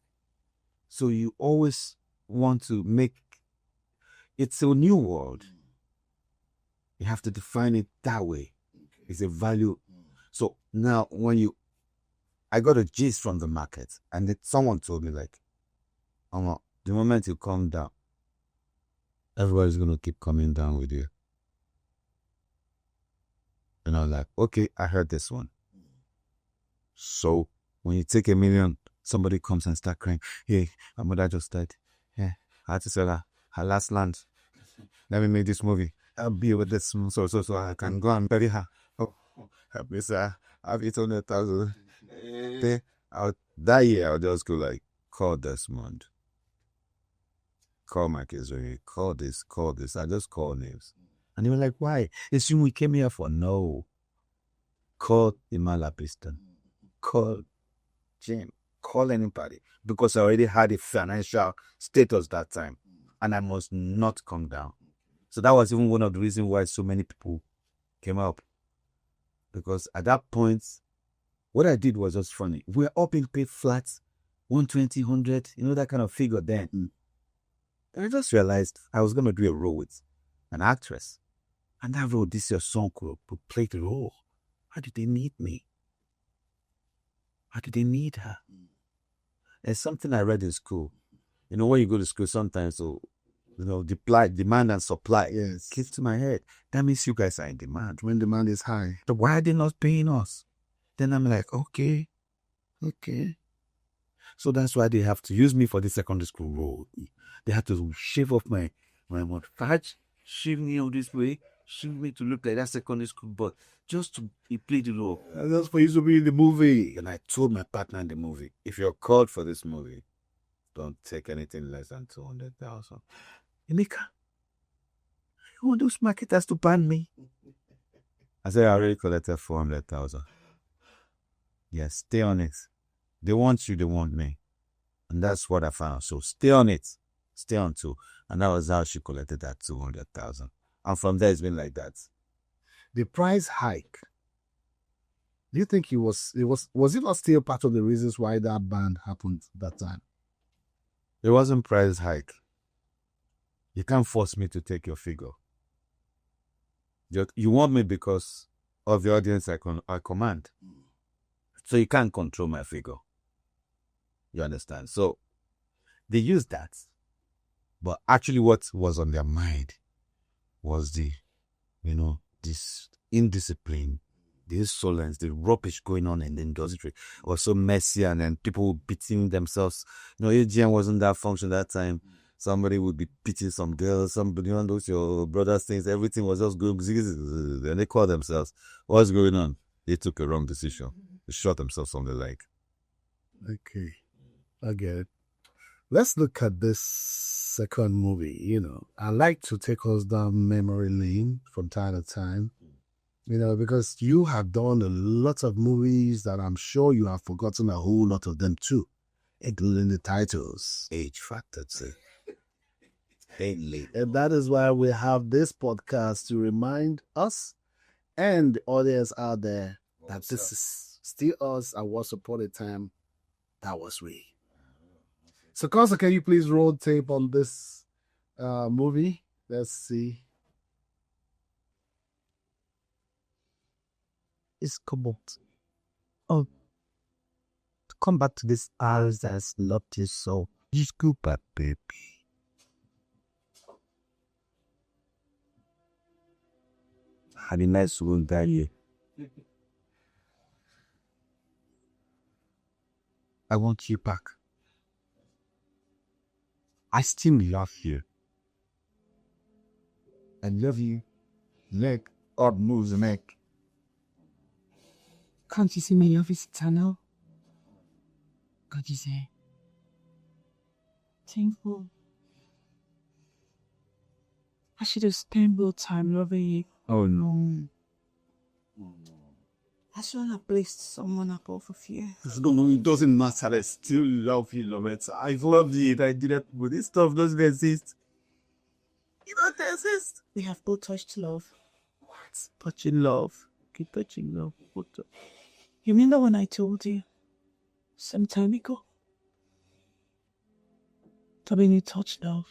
So you always want to make it's a new world. You have to define it that way. It's a value. So now when you I got a gist from the market, and someone told me like, the moment you come down, everybody's gonna keep coming down with you. And I was like, okay, I heard this one. So when you take $1 million, somebody comes and start crying. Hey, my mother just died. Yeah, I had to sell her last land. Let me make this movie. I'll be with this so I can go and bury her. Oh, help me, sir. I have 800,000. That year, I'll just go like, call Desmond, call Mike Israel, call this. I just call names. And they were like, why? They assume we came here for no. Call Labista. Call Jim. Call anybody. Because I already had a financial status that time. And I must not come down. So that was even one of the reasons why so many people came up. Because at that point, what I did was just funny. We were all being paid flat, 120, 100, that kind of figure then. And I just realized I was going to do a role with an actress. And that role, this year, song could play the role. How do they need me? How do they need her? There's something I read in school. When you go to school sometimes, demand and supply. Yes. Keeps to my head. That means you guys are in demand. When demand is high. So why are they not paying us? Then I'm like, okay. So that's why they have to use me for the secondary school role. They have to shave off my mustache, shave me all this way, shave me to look like that secondary school, but just to play the role. And that's for you to be in the movie. And I told my partner in the movie, if you're called for this movie, don't take anything less than 200,000. Emeka, you want those marketers to ban me? I said, I already collected 400,000. Yes, stay on it. They want you, they want me. And that's what I found. So stay on it. Stay on to. And that was how she collected that 200,000. And from there, it's been like that. The price hike. Do you think was it not still part of the reasons why that ban happened that time? It wasn't price hike. You can't force me to take your figure. You want me because of the audience I command. So you can't control my figure. You understand? So they used that. But actually what was on their mind was this indiscipline, the insolence, the rubbish going on in the industry was so messy, and then people beating themselves. AGM wasn't that function that time. Somebody would be beating some girls, somebody, those your brothers things, everything was just going, and they call themselves, what's going on? They took a wrong decision. They shot themselves on the leg. Okay, I get it. Let's look at this second movie. I like to take us down memory lane from time to time, because you have done a lot of movies that I'm sure you have forgotten a whole lot of them too, including the titles. Age factor too. And that is why we have this podcast to remind us and the audience out there that this is still us at once upon a time. That was we. So, Consa, can you please roll tape on this movie? Let's see. It's cobalt. Oh, to come back to this house that's loved you so. You scoop up, baby. Had a nice one that year. I want you back. I still love you. I love you. Leg up moves the neck. Can't you see my love is eternal? God, you say. Thankful. I should have spent more time loving you. Oh no. I should have placed someone above of you. No, it doesn't matter. I still love you, Loretta. I've loved it. I did it, but this stuff doesn't exist. It doesn't exist. We have both touched love. What? Touching love. Keep touching love. What? You remember when I told you some time ago that when you touch love,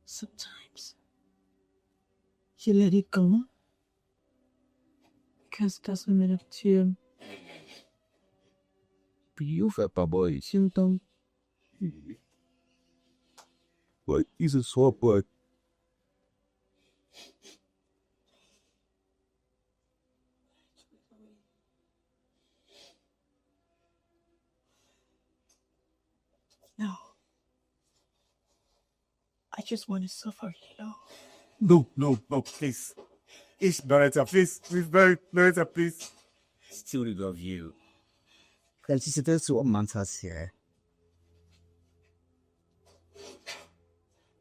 sometimes you let it go because it doesn't live up to You fẹ́ boy, symptom. But he's a swap boy. No. I just want to suffer alone. No, please. Loretta, please, Loretta, please. Still love you. That's what matters here.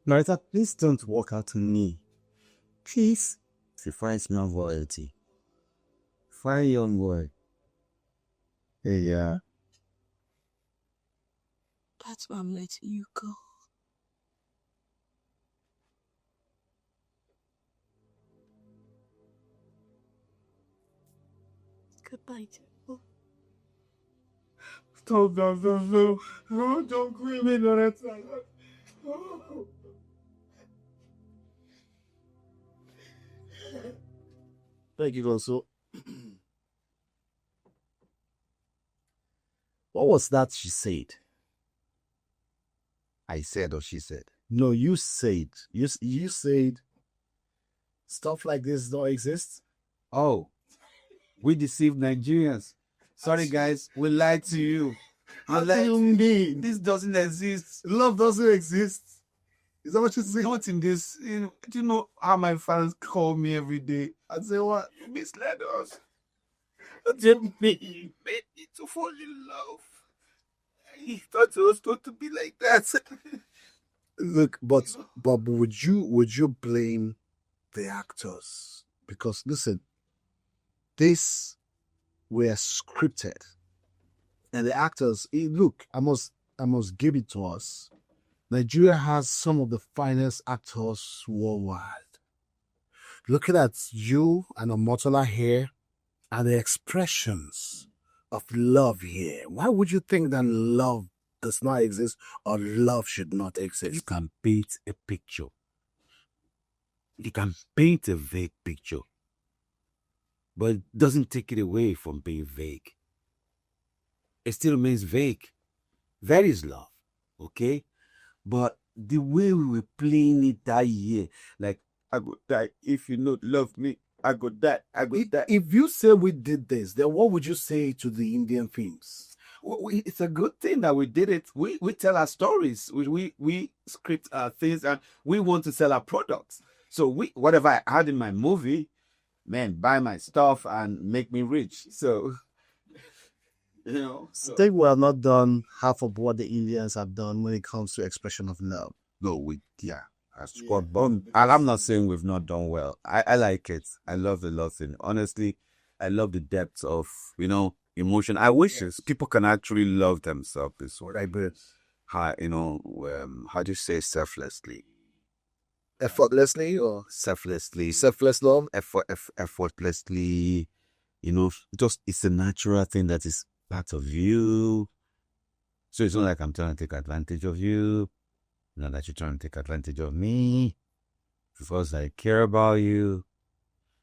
Loretta, please don't walk out on me. Please. She finds no royalty. Fine young boy. Hey, yeah. That's why I'm letting you go. Goodbye, Temple. Stop, no, don't grieve me, Loretta. No. Thank you, Gonzo. What was that she said? I said or she said? No, you said. You said stuff like this don't exist. Oh, we deceived Nigerians. Sorry, guys, we lied to you. What do you mean? This doesn't exist. Love doesn't exist. Is that what you say? Not in this. Do you know how my fans call me every day and say, what? You misled us. What do you mean? You made me to fall in love. He thought it was going to be like that. Look, but would you blame the actors? Because listen, this were scripted, and the actors. Look, I must give it to us. Nigeria has some of the finest actors worldwide. Looking at you and Omotola here, and the expressions of love here. Why would you think that love does not exist or love should not exist? You can paint a picture. You can paint a vague picture. But it doesn't take it away from being vague. It still remains vague. That is love, okay? But the way we were playing it that year, like, I go die if you not love me. I go die. If you say we did this, then what would you say to the Indian films? It's a good thing that we did it. We tell our stories. We script our things, and we want to sell our products. So whatever I had in my movie, man, buy my stuff and make me rich. So, you know. I think we have not done half of what the Indians have done when it comes to expression of love. No, I scored bomb. And I'm not saying we've not done well. I like it. I love the love thing. Honestly, I love the depth of, emotion. I wish people can actually love themselves. Is what I bet. How do you say selflessly? Effortlessly or Selflessly. selfless love? Effortlessly. It's a natural thing that is part of you. So it's not like I'm trying to take advantage of you. Not that you're trying to take advantage of me. Because I care about you.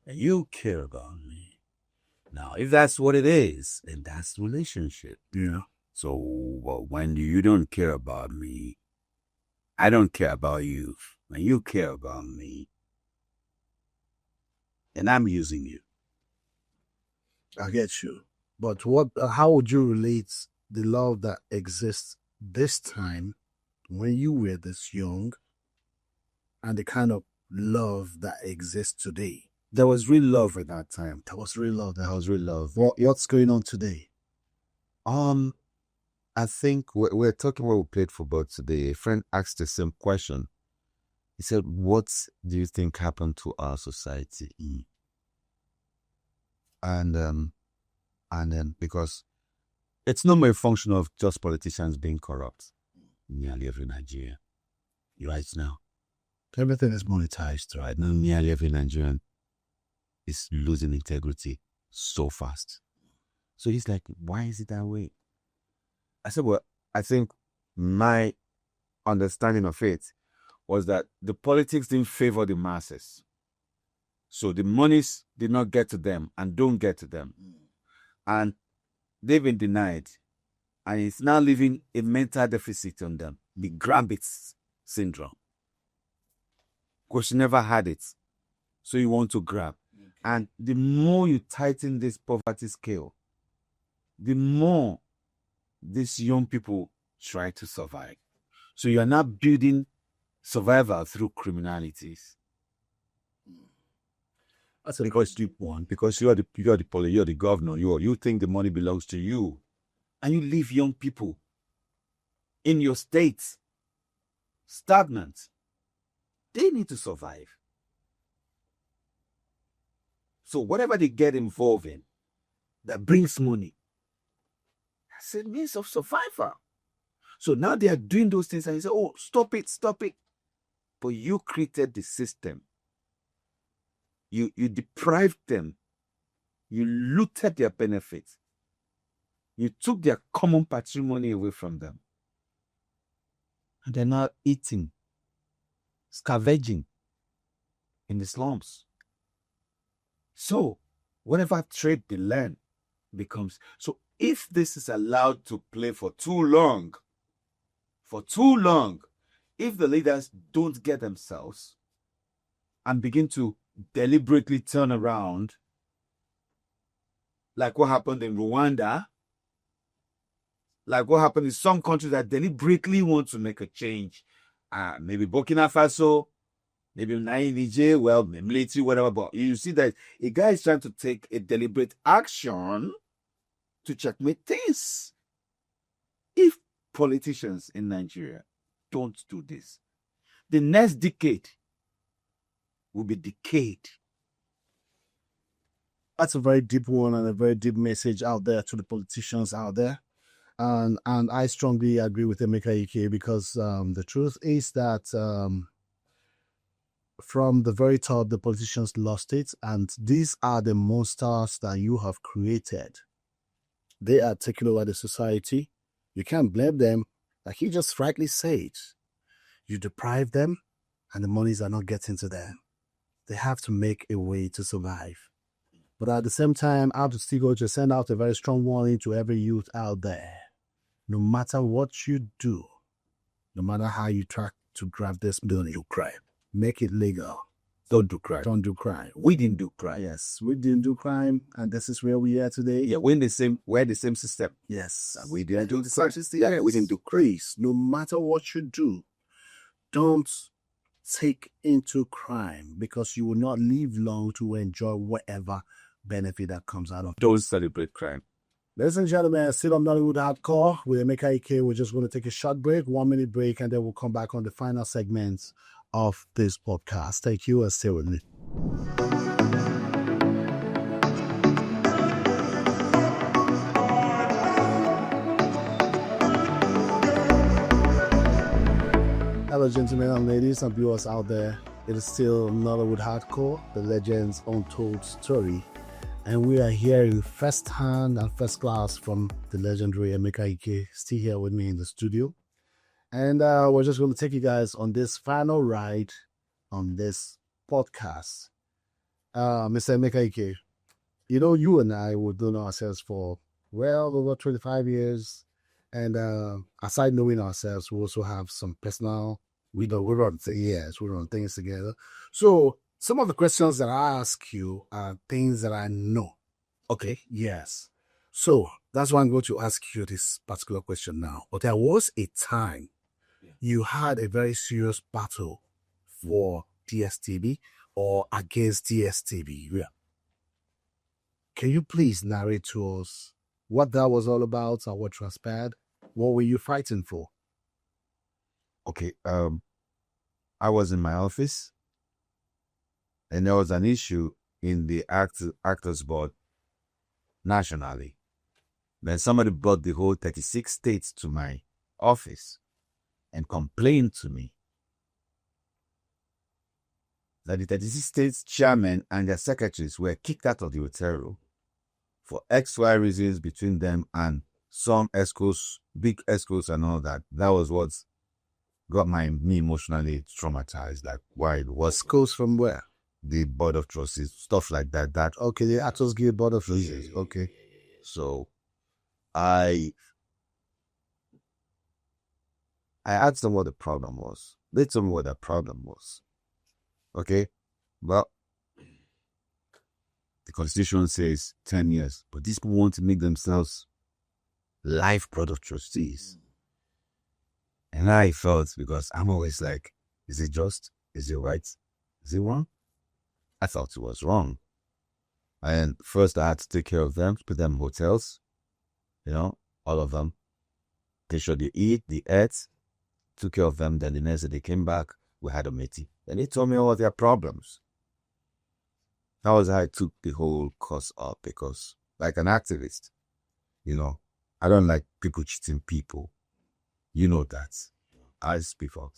And you care about me. Now, if that's what it is, then that's the relationship. Yeah. So when you don't care about me, I don't care about you. When you care about me, and I'm using you. I get you. But how would you relate the love that exists this time when you were this young and the kind of love that exists today? There was real love at that time. That was real love. That was real love. What's going on today? I think we're talking when we played football today. A friend asked the same question. He said, what do you think happened to our society? And then because it's not a function of just politicians being corrupt. Nearly every Nigerian. Right now. Everything is monetized. Right now, nearly every Nigerian is losing integrity so fast. So he's like, why is it that way? I said, well, I think my understanding of it was that the politics didn't favor the masses. So the monies did not get to them and don't get to them. And they've been denied. And it's now leaving a mental deficit on them, the Grabbit syndrome. Because you never had it. So you want to grab. And the more you tighten this poverty scale, the more these young people try to survive. So you are not building survival through criminalities. That's a very deep one, because you're the governor. You think the money belongs to you. And you leave young people in your states stagnant. They need to survive. So whatever they get involved in that brings money, that's a means of survival. So now they are doing those things and you say, oh, stop it. But you created the system. You deprived them. You looted their benefits. You took their common patrimony away from them. And they're now eating, scavenging in the slums. So, whatever trade they learn becomes... So, if this is allowed to play for too long, if the leaders don't get themselves and begin to deliberately turn around, like what happened in Rwanda, like what happened in some countries that deliberately want to make a change, maybe Burkina Faso, maybe Niger, well, military, whatever, but you see that a guy is trying to take a deliberate action to checkmate things. If politicians in Nigeria don't do this, the next decade will be decayed. That's a very deep one and a very deep message out there to the politicians out there. And I strongly agree with Emeka Ike, because the truth is that from the very top, the politicians lost it. And these are the monsters that you have created. They are taking over the society. You can't blame them. Like he just rightly said, you deprive them and the monies are not getting to them. They have to make a way to survive. But at the same time, I have to still go to send out a very strong warning to every youth out there. No matter what you do, no matter how you try to grab this money, you crime. Make it legal. Don't do crime. Don't do crime. We didn't do crime. Yes, we didn't do crime, and this is where we are today. Yeah, we're the same system. Yes. And we didn't do the crime. Yeah, we didn't do please. No matter what you do, don't take into crime, because you will not live long to enjoy whatever benefit that comes out of it. Don't celebrate crime. Ladies and gentlemen, still on Nollywood Hardcore with Emeka Ike. We're just going to take a short break, 1 minute break, and then we'll come back on the final segments of this podcast. Thank you, and stay with me. Hello, gentlemen and ladies and viewers out there. It is still Nollywood Hardcore, the legend's untold story. And we are hearing first hand and first class from the legendary Emeka Ike, still here with me in the studio. And we're just going to take you guys on this final ride on this podcast. Mr. Emeka Ike, you know, you and I would know ourselves for well over 25 years. And aside knowing ourselves, we also have some personal, we run things together. So some of the questions that I ask you are things that I know. Okay. Yes. So that's why I'm going to ask you this particular question now. But there was a time you had a very serious battle for DSTV or against DSTV. Yeah. Can you please narrate to us what that was all about and what transpired? What were you fighting for? Okay. I was in my office, and there was an issue in the Actors Board nationally. Then somebody brought the whole 36 states to my office and complained to me that the 36 states chairmen and their secretaries were kicked out of the hotel room for XY reasons between them and some escorts, big escorts and all that. That was what got me emotionally traumatized. Like, why it was Escorts from where? the Board of Trustees, stuff like that. Okay, the Actors Guild Board of Trustees. Okay. So I I asked them what the problem was. They told me what the problem was. Okay? Well, the constitution says 10 years, but these people want to make themselves life product trustees. And I felt, because I'm always like, is it just? Is it right? Is it wrong? I thought it was wrong. And first I had to take care of them, put them in hotels, all of them. They sure they eat, they ate, took care of them. Then the next day they came back, we had a meeting. Then they told me all their problems. That was how I took the whole course up, because like an activist, I don't like people cheating people. You know that. I speak out.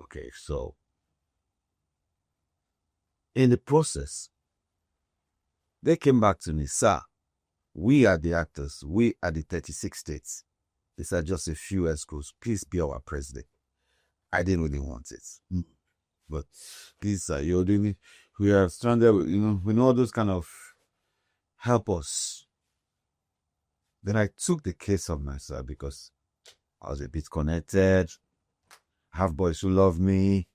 Okay, so in the process, they came back to me, sir, we are the actors, we are the 36 states. These are just a few escorts. Please be our president. I didn't really want it. But please, sir, you're doing it. We are stranded, we know those kind of help us. Then I took the case of myself because I was a bit connected, have boys who love me,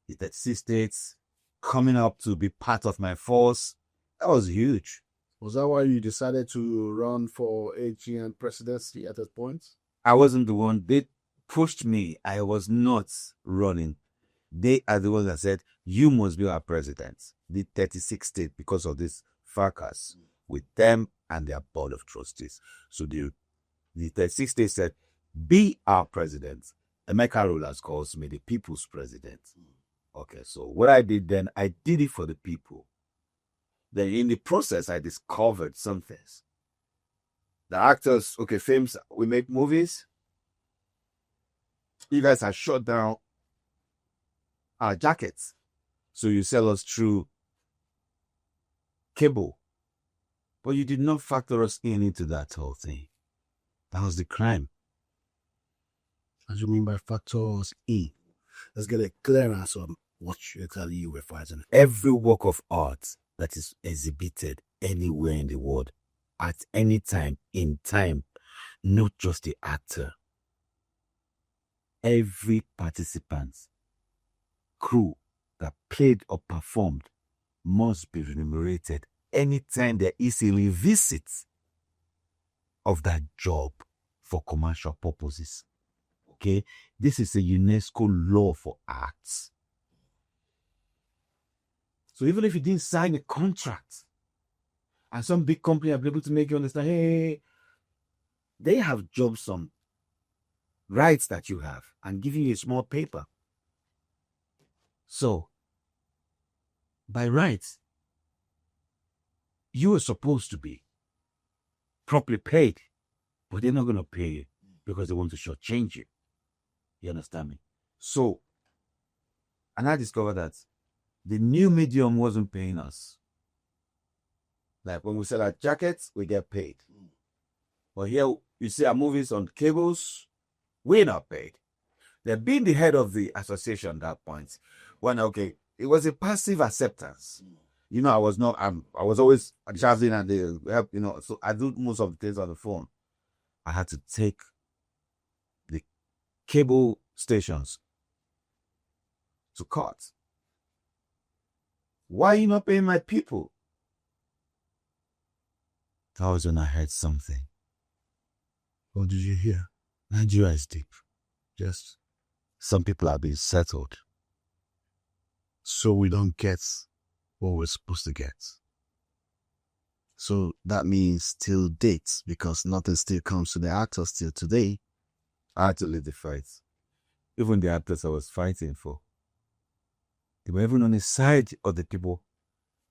the 36 states, coming up to be part of my force. That was huge. Was that why you decided to run for AG and presidency at that point? I wasn't the one. They pushed me. I was not running. They are the ones that said, you must be our president. The 36 states, because of this fracas with them and their board of trustees. So the 36 states said, be our president. Emeka Rollers calls me the people's president. Okay, so what I did then, I did it for the people. Then in the process, I discovered some things. The actors, films, we make movies. You guys are shut down our jackets. So you sell us through cable. But you did not factor us into that whole thing. That was the crime. As you mean by factors in? Let's get a clear answer on what exactly you were fighting. Every work of art that is exhibited anywhere in the world, at any time, in time, not just the actor. Every participant, crew that played or performed must be remunerated anytime there is a revisit of that job for commercial purposes. Okay? This is a UNESCO law for arts. So even if you didn't sign a contract, and some big company are able to make you understand, hey, they have jobs on rights that you have and giving you a small paper. So, by rights, you are supposed to be properly paid, but they're not going to pay you because they want to shortchange you. You understand me? So, and I discovered that the new medium wasn't paying us. Like when we sell our jackets, we get paid. But here, you see our movies on cables, we're not paid. They're being the head of the association at that point. When, it was a passive acceptance. I was always traveling and they help, so I do most of the things on the phone. I had to take the cable stations to court. Why are you not paying my people? That was when I heard something. What did you hear? Nigeria is deep. Just some people are being settled. So we don't get what we're supposed to get. So that means till date, because nothing still comes to the actors till today. I had to leave the fight. Even the actors I was fighting for, they were even on the side of the people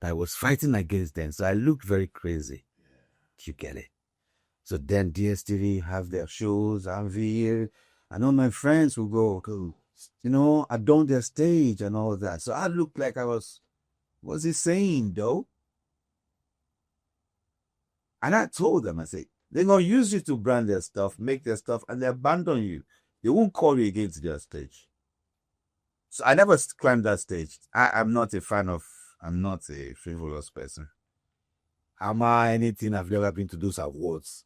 that I was fighting against them. So I looked very crazy. You get it? So then DSTV have their shows, Anvil, and all my friends will go, adorn their stage and all that. So I looked like I was, what's he saying though? And I told them, I said, they're going to use you to brand their stuff, make their stuff, and they abandon you. They won't call you again to their stage. So I never climbed that stage. I'm not a frivolous person. Am I anything I've never been to those awards?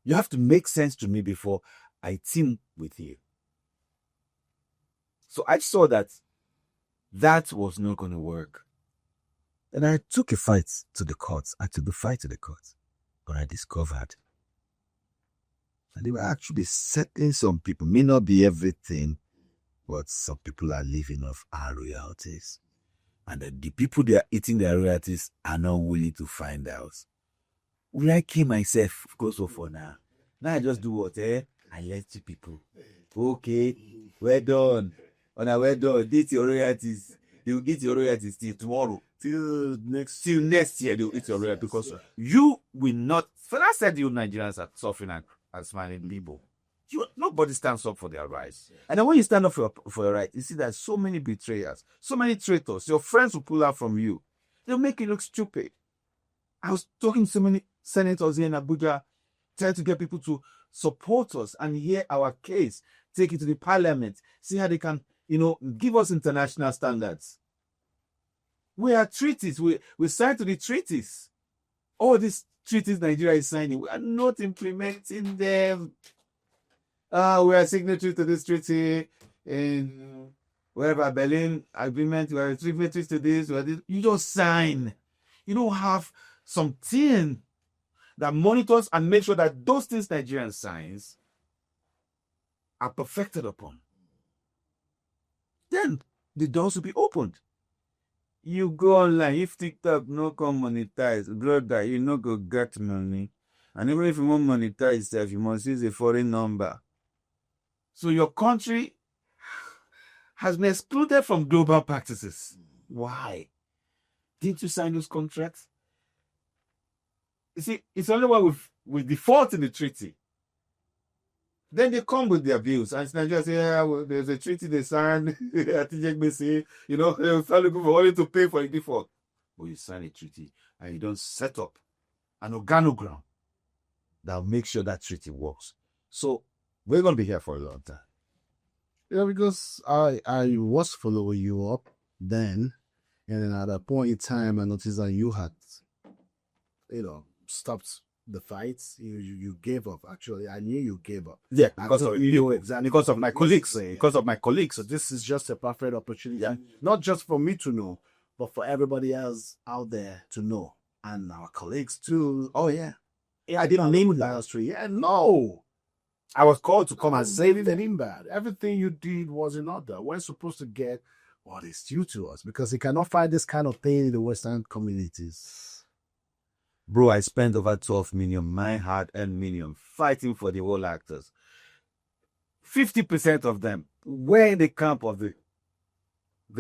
You have to make sense to me before I team with you. So I saw that was not going to work. And I took a fight to the courts. I took the fight to the courts. But I discovered that they were actually setting some people, may not be everything, but some people are living off our royalties. And the people they are eating their royalties are not willing to find out. Will I kill myself? Of course, for now. Now I just do what, I let you people. Okay, we're done. On our way done, this your royalties. They will eat your royalties till tomorrow. Till next year, they will eat your royalties. Because you will not. For that said, you Nigerians are suffering and smiling people. Nobody stands up for their rights. And then when you stand up for your right, you see that so many betrayers, so many traitors, your friends will pull out from you. They'll make you look stupid. I was talking to so many senators here in Abuja, trying to get people to support us and hear our case, take it to the parliament, see how they can, give us international standards. We are treaties. We signed to the treaties. All these treaties Nigeria is signing, we are not implementing them. We are signatory to this treaty in wherever Berlin agreement. We are signatories to this. You just sign. You don't have something that monitors and makes sure that those things Nigerian signs are perfected upon. Then the doors will be opened. You go online. If TikTok no come monetize, blogger, you no go get money. And even if you want monetize yourself, you must use a foreign number. So your country has been excluded from global practices. Why? Didn't you sign those contracts? You see, it's only when we default in the treaty. Then they come with their views. And Nigeria say, there's a treaty they signed. I think they say, they'll start looking for money to pay for the default. But you sign a treaty and you don't set up an organogram that'll make sure that treaty works. So we're going to be here for a long time. Yeah, because I was following you up then, and then at a point in time, I noticed that you had, stopped the fights. You gave up. Actually, I knew you gave up. Yeah, because of you, exactly. Because of my colleagues. So this is just a perfect opportunity, not just for me to know, but for everybody else out there to know, and our colleagues too. Oh yeah, I didn't name that. Industry. Yeah, no. I was called to come and say anything bad. Everything you did was in order. We're supposed to get what is due to us because you cannot find this kind of thing in the Western communities. Bro, I spent over 12 million, my hard-earned million, fighting for the whole actors. 50% of them were in the camp of the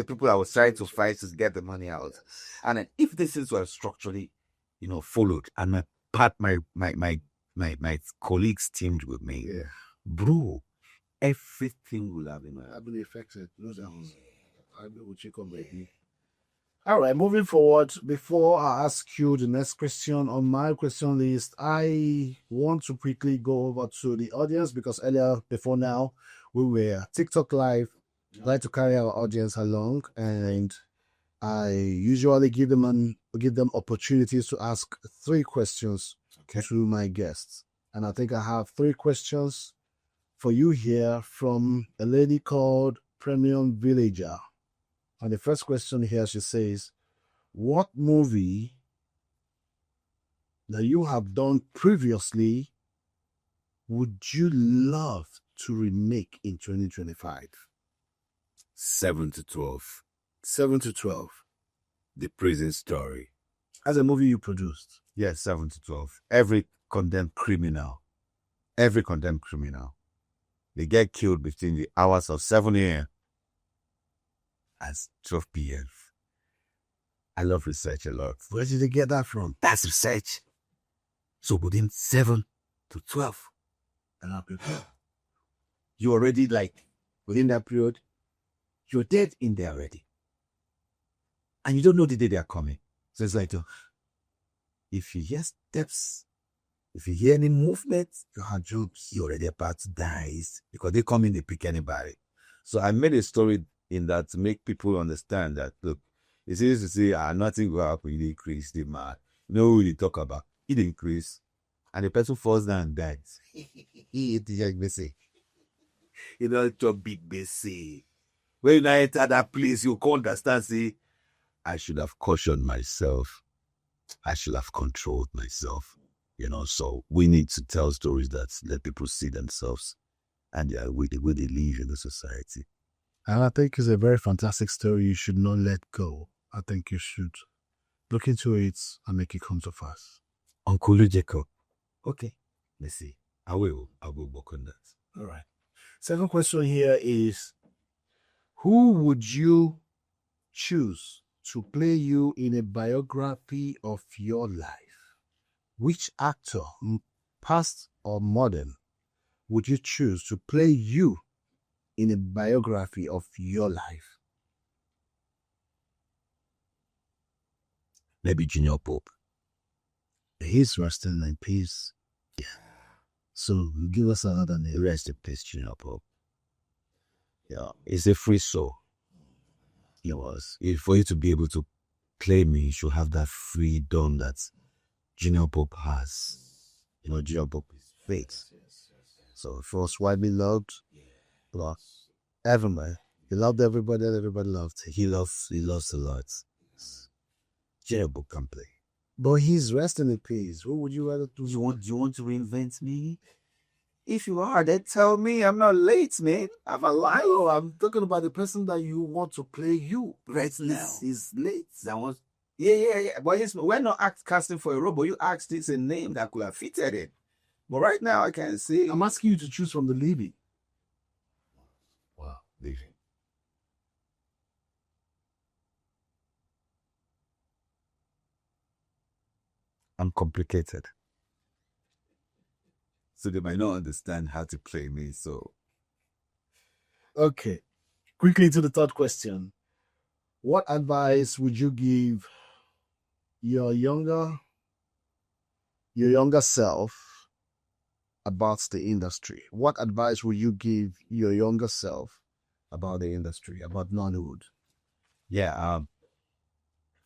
people I was trying to fight to get the money out. And then if this is were structurally, followed, and my colleagues teamed with me, bro, everything will have been affected. All right, moving forward, before I ask you the next question on my question list, I want to quickly go over to the audience because before now, we were TikTok live. I like to carry our audience along, and I usually give them opportunities to ask 3 questions to my guests. And I think I have 3 questions for you here from a lady called Premium Villager. And the first question here, she says, what movie that you have done previously would you love to remake in 2025? 7 to 12. 7 to 12. The prison story. As a movie you produced? Yes, 7 to 12. Every condemned criminal, they get killed between the hours of 7 a.m. and 12 p.m. I love research a lot. Where did they get that from? That's research. So within 7 to 12, you already within that period, you're dead in there already. And you don't know the day they are coming. So it's like, if you hear steps, if you hear any movement, you have jokes, you're already about to die. Because they come in, they pick anybody. So I made a story in that to make people understand that, look, it's easy to say, nothing will happen, it increase the man. No, we talk about it increase, and the person falls down and dies. It don't big basic. When I enter that place, you can't understand, see, I should have cautioned myself. I should have controlled myself. So we need to tell stories that let people see themselves and the way they live in the society. And I think it's a very fantastic story. You should not let go. I think you should look into it and make it come to pass. Uncle Jacob. Okay. Let's see. I will work on that. All right. Second question here is, who would you choose to play you in a biography of your life? Which actor, past or modern, would you choose to play you in a biography of your life? Maybe Junior Pope. He's resting in peace. Yeah. So give us another name. Rest in peace, Junior Pope. Yeah, he's a free soul. He was. For you to be able to play me, you should have that freedom that Junior Pope has. Junior Pope is faith. So if it was widely loved, well, everyone. He loved everybody and everybody loved him. He loves a lot. Junior Pope can play. But he's resting in peace. Who would you rather do? You want to reinvent me? If you are, then tell me. I'm not late, man. I'm alive. No, I'm talking about the person that you want to play you right now. He's late. Yeah. But we're not casting for a role, but you asked it's a name that could have fitted it. But right now, I can't see. I'm asking you to choose from the living. Wow, living. I'm complicated. So they might not understand how to play me, so. Okay. Quickly to the third question. What advice would you give your younger self about the industry? What advice would you give your younger self about the industry, about Nollywood? Yeah,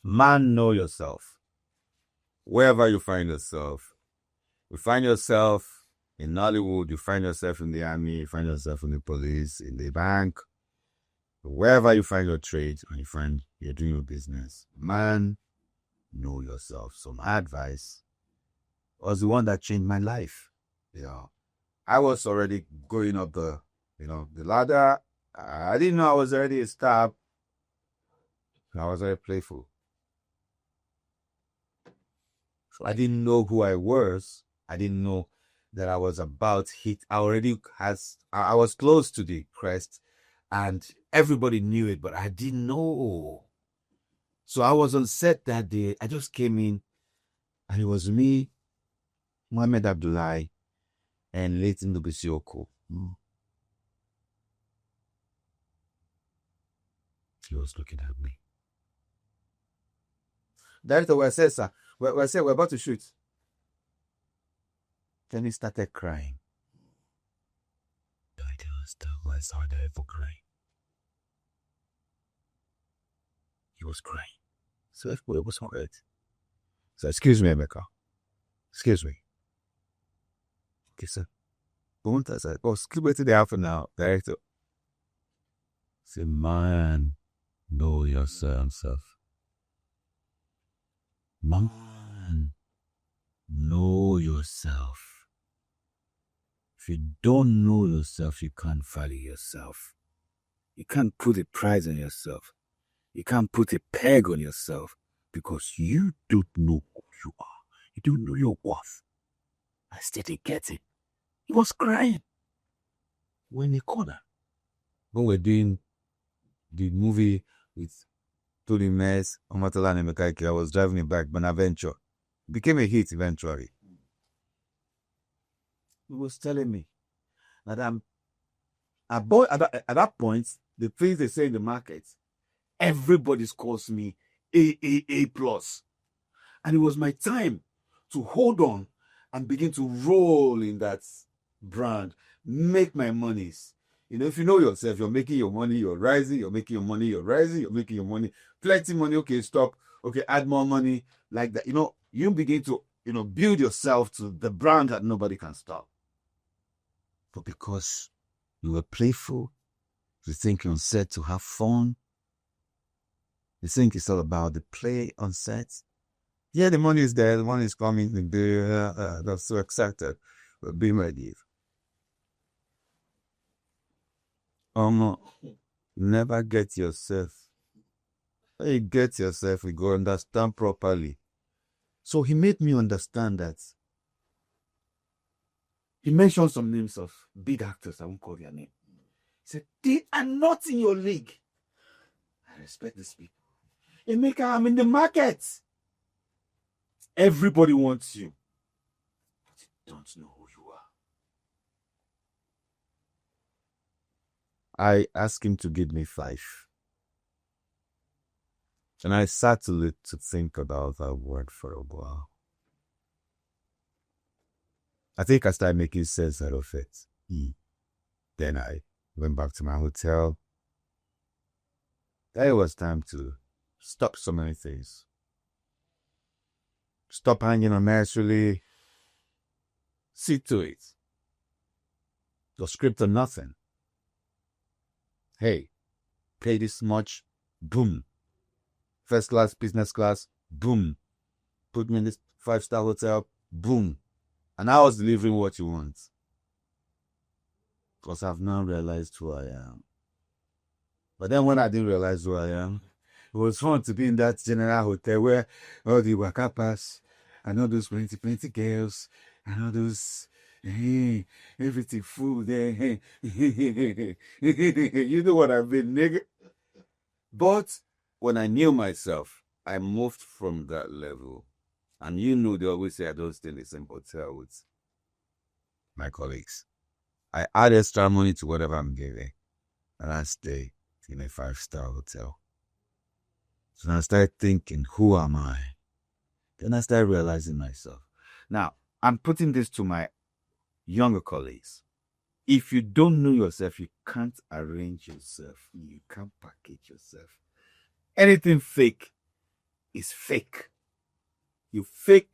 man, know yourself. Wherever you find yourself in Nollywood, you find yourself in the army, you find yourself in the police, in the bank, wherever you find your trade and you find you're doing your business, man, know yourself. So my advice was the one that changed my life. I was already going up the ladder. I didn't know I was already a star. I was very playful. So I didn't know who I was. I didn't know that I was about to hit. I was close to the crest and everybody knew it, but I didn't know. So I was on set that day. I just came in and it was me, Mohamed Abdullahi, and late Ndubisioko. He was looking at me. Director, we're about to shoot. Then he started crying. I don't understand why I started ever crying. He was crying. So everybody was hurt. So, excuse me, Emeka. Excuse me. Okay, sir. I said, keep waiting there for now, director. Say, man, know yourself. Man, know yourself. If you don't know yourself, you can't value yourself. You can't put a price on yourself. You can't put a peg on yourself because you don't know who you are. You don't know your worth. I still didn't get it. He was crying. We're in the corner. When we're doing the movie with Tony Mess, Omatola and Emeka Ike, I was driving it back, Bonaventure. It became a hit eventually. He was telling me that at that point, the things they say in the market, everybody calls me A+. And it was my time to hold on and begin to roll in that brand, make my monies. If you know yourself, you're making your money, you're rising, you're making your money, you're rising, you're making your money, plenty money, okay, stop, okay, add more money, like that. You begin to, build yourself to the brand that nobody can stop. But because you were playful, They think you're on set to have fun. They think it's all about the play on set. Yeah, the money is there. The money is coming. They're so excited. But be ready. Never get yourself. When you get yourself, you go understand properly. So he made me understand that. He mentioned some names of big actors. I won't call their name. He said, they are not in your league. I respect these people. Emeka, I'm in the market. Everybody wants you. But you don't know who you are. I asked him to give me 5. And I sat to think about that word for a while. I think I started making sense out of it. Then I went back to my hotel. Then it was time to stop so many things. Stop hanging unnecessarily. See to it. Your script or nothing. Hey, pay this much. Boom. First class, business class. Boom. Put me in this 5-star hotel. Boom. And I was delivering what you want. Because I've now realized who I am. But then when I didn't realize who I am, it was fun to be in that general hotel where all the wakapas and all those plenty girls and all those everything full there. You know what I mean, nigga? But when I knew myself, I moved from that level. And you know they always say I don't stay in the same hotel with my colleagues. I add extra money to whatever I'm giving. And I stay in a 5-star hotel. So I started thinking, who am I? Then I started realizing myself. Now, I'm putting this to my younger colleagues. If you don't know yourself, you can't arrange yourself. You can't package yourself. Anything fake is fake. You fake,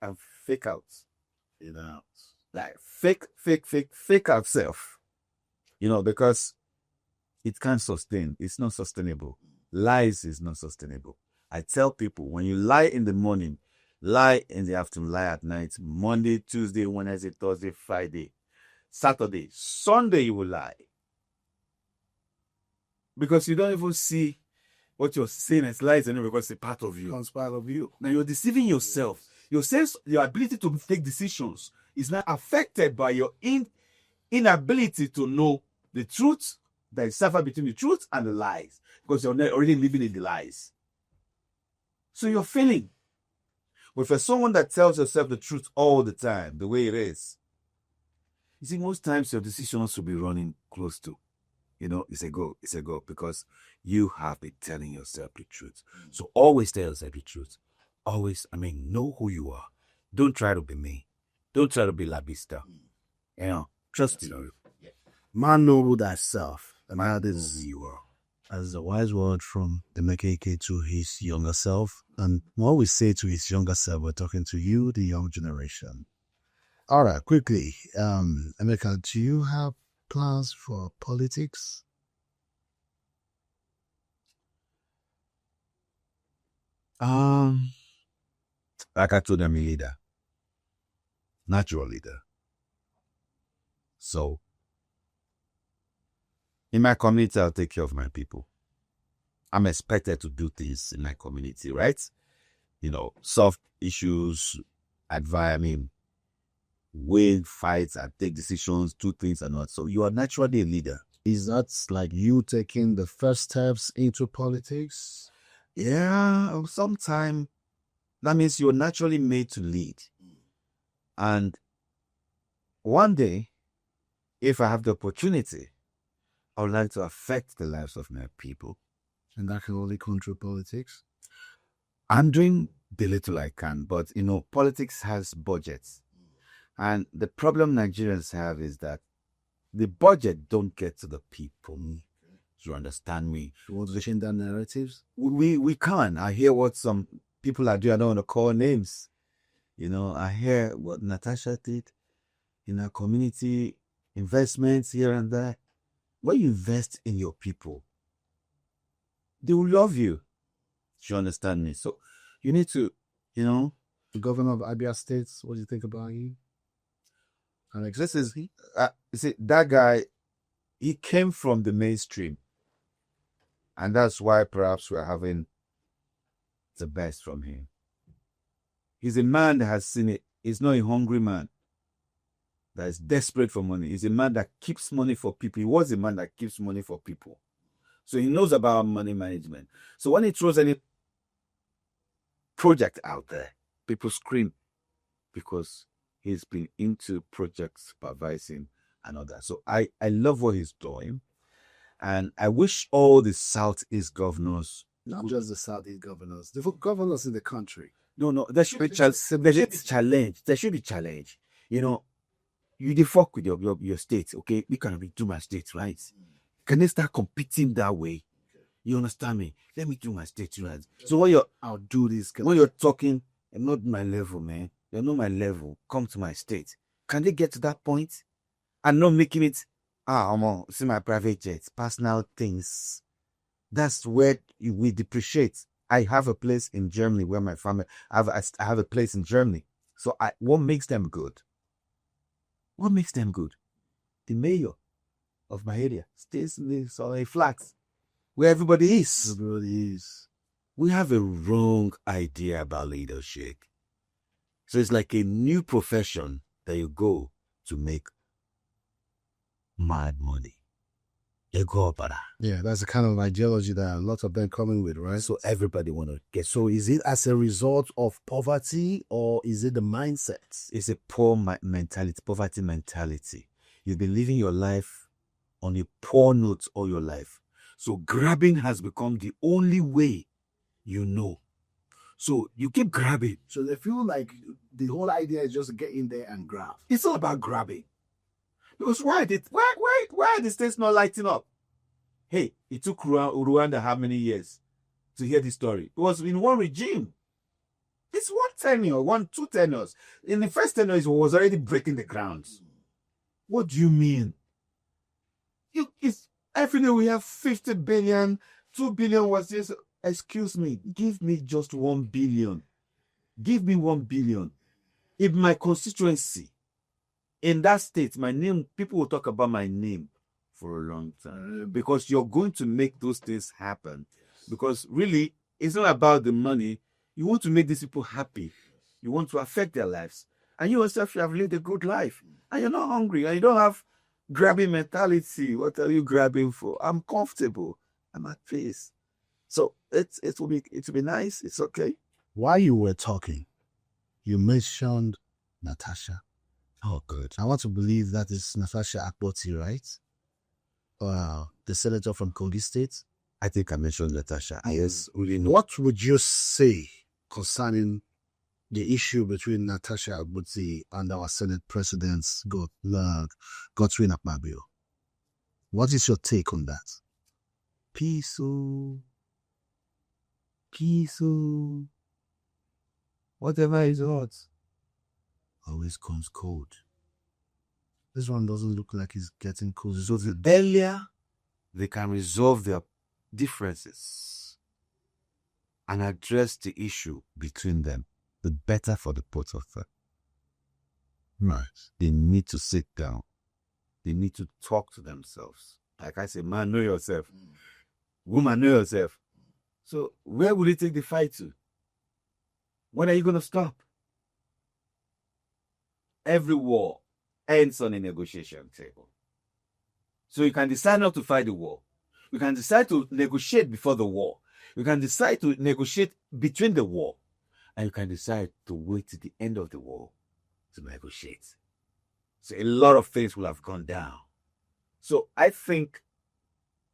and fake out. You know, like fake out self. You know, because it can't sustain. It's not sustainable. Lies is not sustainable. I tell people, when you lie in the morning, lie in the afternoon, lie at night, Monday, Tuesday, Wednesday, Thursday, Friday, Saturday, Sunday, you will lie. Because you don't even see what you're saying as lies anyway, because it's a part of you. It's part of you. Now you're deceiving yourself. Your ability to take decisions is not affected by your inability to know the truth. There is suffer between the truth and the lies, because you're already living in the lies. So you're failing. But for someone that tells yourself the truth all the time, the way it is, you see, most times your decisions will be running close to, it's a go, because you have been telling yourself the truth. So always tell yourself the truth. Always, know who you are. Don't try to be me. Don't try to be Labista. Trust me. Man know thyself. And that is Who you are. as a wise word from Emeka Ike to his younger self. And what we say to his younger self, we're talking to you, the young generation. All right, quickly. Emeka, do you have plans for politics? Like I told them, a leader. Natural leader. So, in my community, I'll take care of my people. I'm expected to do things in my community, right? Solve issues, win fights, and take decisions, do things and not. So you are naturally a leader. Is that like you taking the first steps into politics? Yeah, sometimes that means you're naturally made to lead. And one day, if I have the opportunity, I would like to affect the lives of my people. And that can only come through politics? I'm doing the little I can, but politics has budgets. And the problem Nigerians have is that the budget don't get to the people. You understand me? You want to change that narratives? We can. I hear what some people are doing. I don't want to call names. I hear what Natasha did in her community, investments here and there. when you invest in your people, they will love you. Do you understand me? So you need to, The governor of Abia State, what do you think about him? Alex, this is, you see, that guy, he came from the mainstream. And that's why perhaps we're having the best from him. He's a man that has seen it. He's not a hungry man that is desperate for money. He's a man that keeps money for people. He was a man that keeps money for people. So he knows about money management. So when he throws any project out there, people scream because he's been into project supervising and all that. So I love what he's doing. And I wish all the Southeast governors, not just the Southeast governors, the governors in the country. No, there should be challenge. There should be challenge. You dey fuck with your state, okay? We can do my state, right? Can they start competing that way? You understand me? Let me do my state, right? So I'll do this. When you're talking, I'm not my level, man. You're not my level. Come to my state. Can they get to that point? And not making it, see my private jets, personal things. That's where we depreciate. I have a place in Germany where my family, I have a place in Germany. So what makes them good? What makes them good? The mayor of my area stays in this flat where everybody is. Everybody is. We have a wrong idea about leadership. So it's like a new profession that you go to make mad money. You go about that. Yeah, that's the kind of ideology that a lot of them coming with, right? So everybody want to get. So is it as a result of poverty or is it the mindset? It's a poor mentality, poverty mentality. You've been living your life on a poor note all your life. So grabbing has become the only way you know. So you keep grabbing. So they feel like the whole idea is just to get in there and grab. It's all about grabbing. Because why are the states not lighting up? Hey, it took Rwanda how many years to hear this story? It was in one regime. It's one tenure, two tenures. In the first tenure, it was already breaking the grounds. What do you mean? Every day we have 50 billion, 2 billion was this. Excuse me, give me just 1 billion. Give me 1 billion. If my constituency, in that state, my name, people will talk about my name for a long time because you're going to make those things happen. Because really, it's not about the money. You want to make these people happy. You want to affect their lives. And you yourself, you have lived a good life. And you're not hungry. And you don't have grabbing mentality. What are you grabbing for? I'm comfortable. I'm at peace. So it will be nice. It's okay. While you were talking, you mentioned Natasha. Oh, good. I want to believe that is Natasha Akpoti, right? The senator from Kogi State. I think I mentioned Natasha. Yes, really. What would you say concerning the issue between Natasha Akpoti and our Senate President, Godwin Akpabio? What is your take on that? Peace. Whatever is hot always comes cold. This one doesn't look like he's getting cold. So the earlier they can resolve their differences and address the issue between them, the better for the both of them. Right. They need to sit down. They need to talk to themselves. Like I say, man, know yourself. Woman, know yourself. So where will you take the fight to? When are you going to stop? Every war ends on a negotiation table. So you can decide not to fight the war. You can decide to negotiate before the war. You can decide to negotiate between the war. And you can decide to wait to the end of the war to negotiate. So a lot of things will have gone down. So I think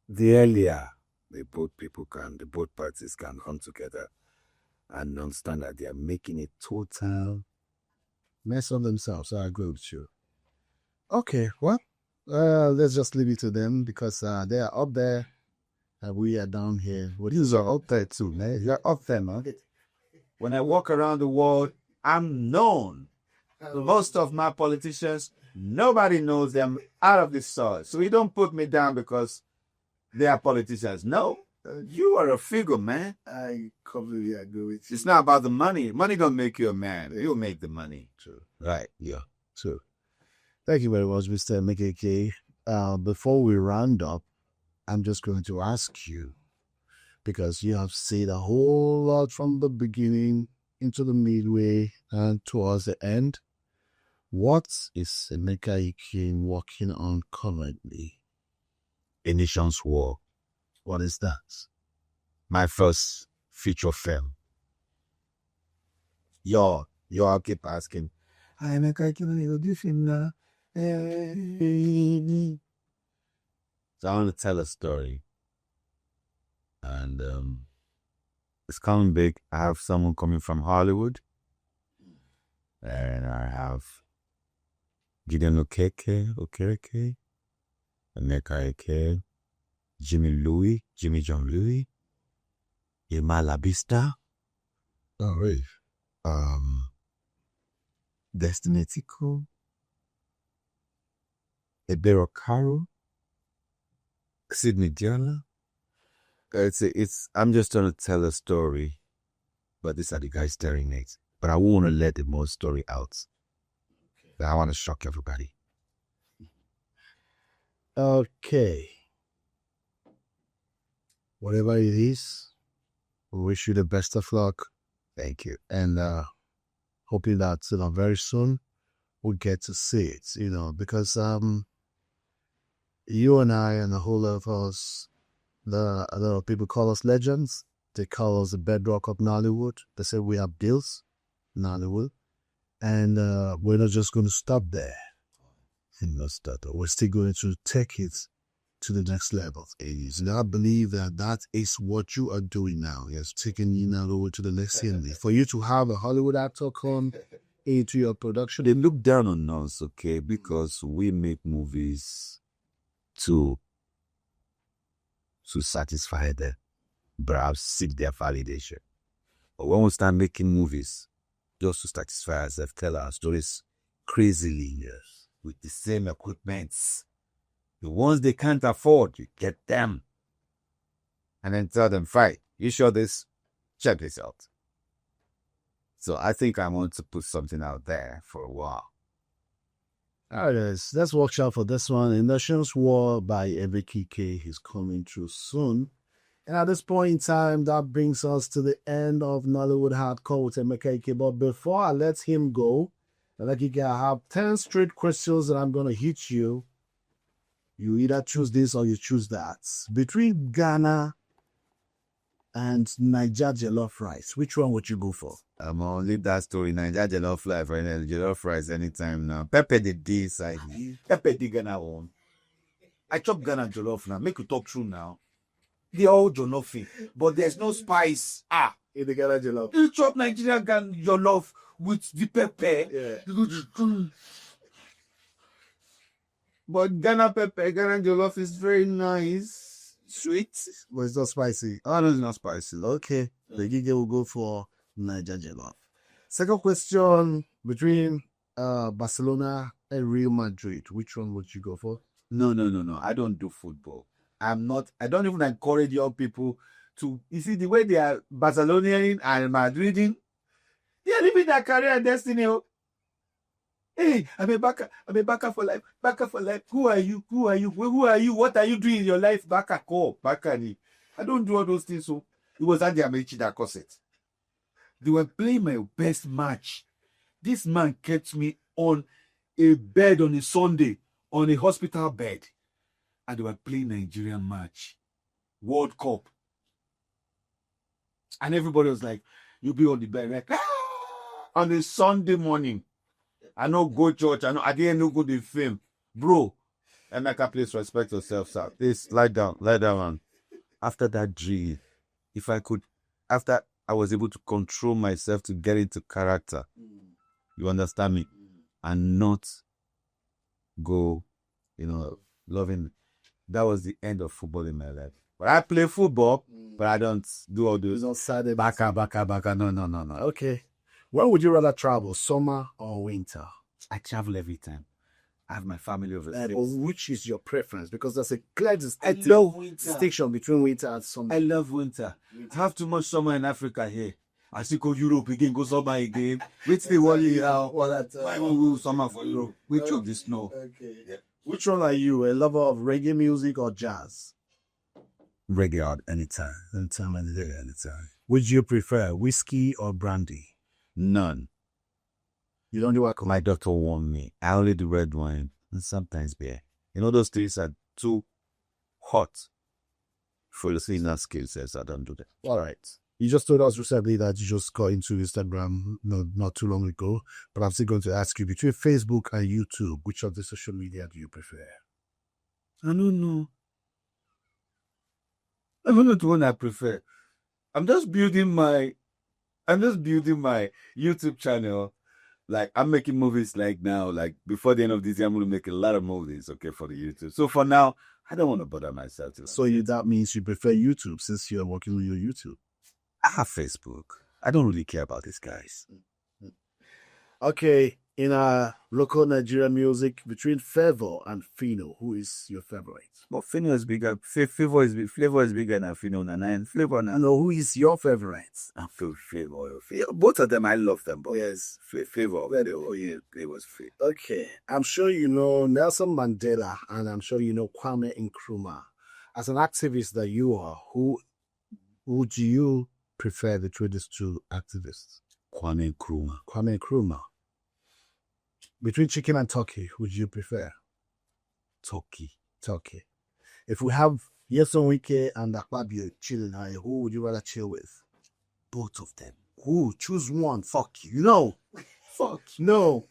the earlier the both parties can come together and understand that they are making a total mess of themselves. I agree with you. Okay, well, let's just leave it to them because they are up there and we are down here. These are up there too, man. You're up there, man. When I walk around the world, I'm known. Most of my politicians Nobody knows them out of the soil. So you don't put me down because they are politicians. No, you are a figure, man. I completely agree with you. It's not about the money. Money don't make you a man. You'll make the money. True. Right, yeah. True. Thank you very much, Mr. Emeka Ike. Before we round up, I'm just going to ask you, because you have said a whole lot from the beginning into the midway and towards the end. What is Emeka Ike working on currently? A Nation's War. What is that? My first feature film. Y'all keep asking, "Hi, Emeka Ike, when you do film now?" So I want to tell a story. And it's coming big. I have someone coming from Hollywood. And I have Gideon Okereke, Emeka Ike, Jimmy John Louis, Labista. Oh, right. Destiny Tico, Ebero Caro, Sydney Diana. I'm just trying to tell a story, but these are the guys staring next. But I want to let the more story out. But I want to shock everybody. Okay. Whatever it is, we wish you the best of luck. Thank you. And hoping that very soon we'll get to see it, because you and I and a whole lot of us, a lot of people call us legends. They call us the bedrock of Nollywood. They say we have bills, Nollywood. And we're not just going to stop there. We're still going to take it to the next level. And I believe that is what you are doing now. Yes, taking you now over to the next level. For you to have a Hollywood actor come into your production. They look down on us, okay, because we make movies to satisfy them, perhaps seek their validation. But when we start making movies just to satisfy ourselves, tell our stories crazily, yes, with the same equipments, the ones they can't afford, you get them. And then tell them, fine, you sure this? Check this out. So I think I want to put something out there for a while. All right, guys, let's watch out for this one. A Nation's War by Emeka Ike is coming through soon. And at this point in time, that brings us to the end of Nollywood Hardcore with Emeka Ike. But before I let him go, Emeka Ike, I have 10 straight questions that I'm going to hit you. You either choose this or you choose that. Between Ghana and Niger jollof rice, which one would you go for? I'm gonna leave that story. Niger jollof rice, right now. Jollof rice anytime now. Pepper the day side. Pepper the Ghana one. I chop Ghana jollof now. Make you talk true now. They all jollof, but there's no spice. In the Ghana jollof. You chop Nigerian Ghana jollof with the pepper. Yeah. But Ghana pepper, Ghana jollof is very nice. Sweet. But it's not spicy. Oh, no, it's not spicy. Okay. The Gige will go for Niger jollof. Second question, between Barcelona and Real Madrid, which one would you go for? No. I don't do football. I don't even encourage young people to, you see, the way they are Barcelonian and Madridian, they are living their career and destiny. Hey, I'm a Baka for life. Baka for life. Who are you? Who are you? What are you doing in your life? Baka ko. Baka ni. I don't do all those things. So it was Andy Amici that caused it. They were playing my best match. This man kept me on a bed on a Sunday, on a hospital bed. And they were playing Nigerian match. World Cup. And everybody was like, you be on the bed. Like, on a Sunday morning. I know go church. I didn't know go to film. Bro, Emeka, please respect yourself, sir. Please lie down, man. After that drill, if I could, after I was able to control myself to get into character, you understand me, and not go, loving. That was the end of football in my life. But I play football, but I don't do all those. Baka. No. Okay. Where would you rather travel, summer or winter? I travel every time. I have my family over And there. which is your preference? Because there's a clear I love winter. distinction between winter and summer. I love winter. Have too much summer in Africa here. I still go Europe again, go summer again. Wait till one year out. All that. Why won't we go summer for Europe? We choke the snow. Okay. Yeah. Which one are you? A lover of reggae music or jazz? Reggae out anytime. Anytime, any day. Anytime. Would you prefer whiskey or brandy? None. You don't do alcohol. My doctor warned me. I only do red wine and sometimes beer. You know, those things are too hot for the singer skill sets. I don't do that. All right. You just told us recently that you just got into Instagram not too long ago, but I'm still going to ask you, between Facebook and YouTube, which of the social media do you prefer? I don't know. I don't know the one I prefer. I'm just building my YouTube channel. Like, I'm making movies like now. Like, before the end of this year, I'm going to make a lot of movies, okay, for the YouTube. So for now, I don't want to bother myself. So that means you prefer YouTube since you're working on your YouTube. I have Facebook. I don't really care about these guys. Okay, in our local Nigerian music, between Favour and Fino, who is your favorite? But Fino is bigger. Flavor is bigger than Fino. And Flavor now. No, who is your favorite? I feel Flavor. Both of them, I love them. But yes, Flavor. Oh yeah, it was Flavor. Okay, I'm sure you know Nelson Mandela, and I'm sure you know Kwame Nkrumah. As an activist that you are, who would you prefer between these two activists? Kwame Nkrumah. Kwame Nkrumah. Between chicken and turkey, would you prefer? Turkey. Turkey. If we have Nyesom Wike and Akpabio chilling, who would you rather chill with? Both of them. Who? Choose one. Fuck you. No. Fuck. No.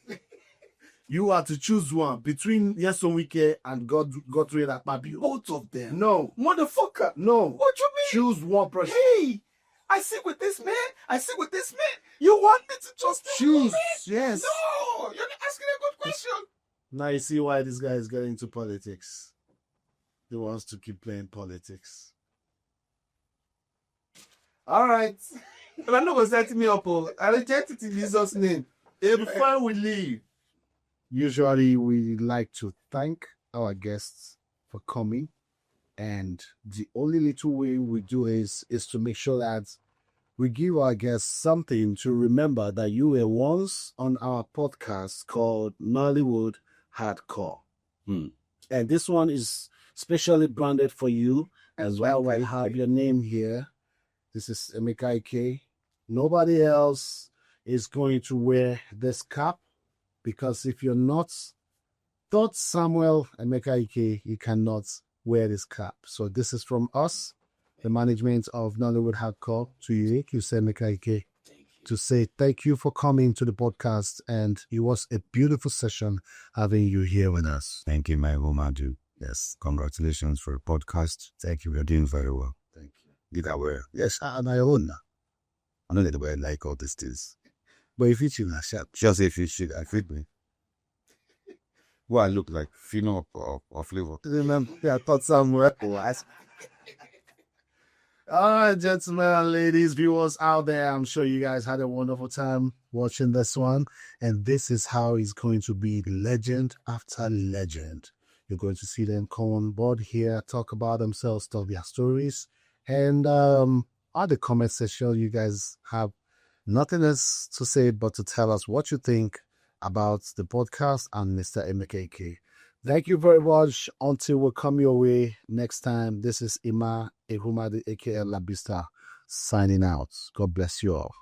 You are to choose one between Nyesom Wike and Godwin Akpabio. Both of them. No. Motherfucker. No. What you mean? Choose one person. Hey, I sit with this man. I sit with this man. You want me to trust this Choose. man? Yes. No, you're not asking a good question. Now you see why this guy is getting into politics. He wants to keep playing politics. All right. But I'm not going to set me up. I reject it in Jesus' name. Before we leave, usually we like to thank our guests for coming. And the only little way we do is to make sure that we give our guests something to remember that you were once on our podcast called Nollywood Hardcore. And this one is specially branded for you as well. We have your name here. This is Emeka Ike. Nobody else is going to wear this cap, because if you're not Thought Samuel Emeka Ike, you cannot wear this cap. So this is from us, the management of Nollywood Hardcore, to you, Emeka Ike, to say thank you for coming to the podcast, and it was a beautiful session having you here with us. Thank you, my Romadu. Yes, congratulations for the podcast. Thank you, you're doing very well. Thank you. Did I wear? Yes, and I own that. I know that I like all these things. But if it's in a shop, Just if you should, I fit me. Well, I look like Fino or Flavor. remember, I thought somewhere. All right, gentlemen and ladies, viewers out there, I'm sure you guys had a wonderful time watching this one. And this is how it's going to be, legend after legend. You're going to see them come on board here, talk about themselves, tell their stories. And at the comment section, you guys have nothing else to say but to tell us what you think about the podcast and Mr. Emeka Ike. Thank you very much. Until we come your way next time, this is Ima Ehumadi aka Labista signing out. God bless you all.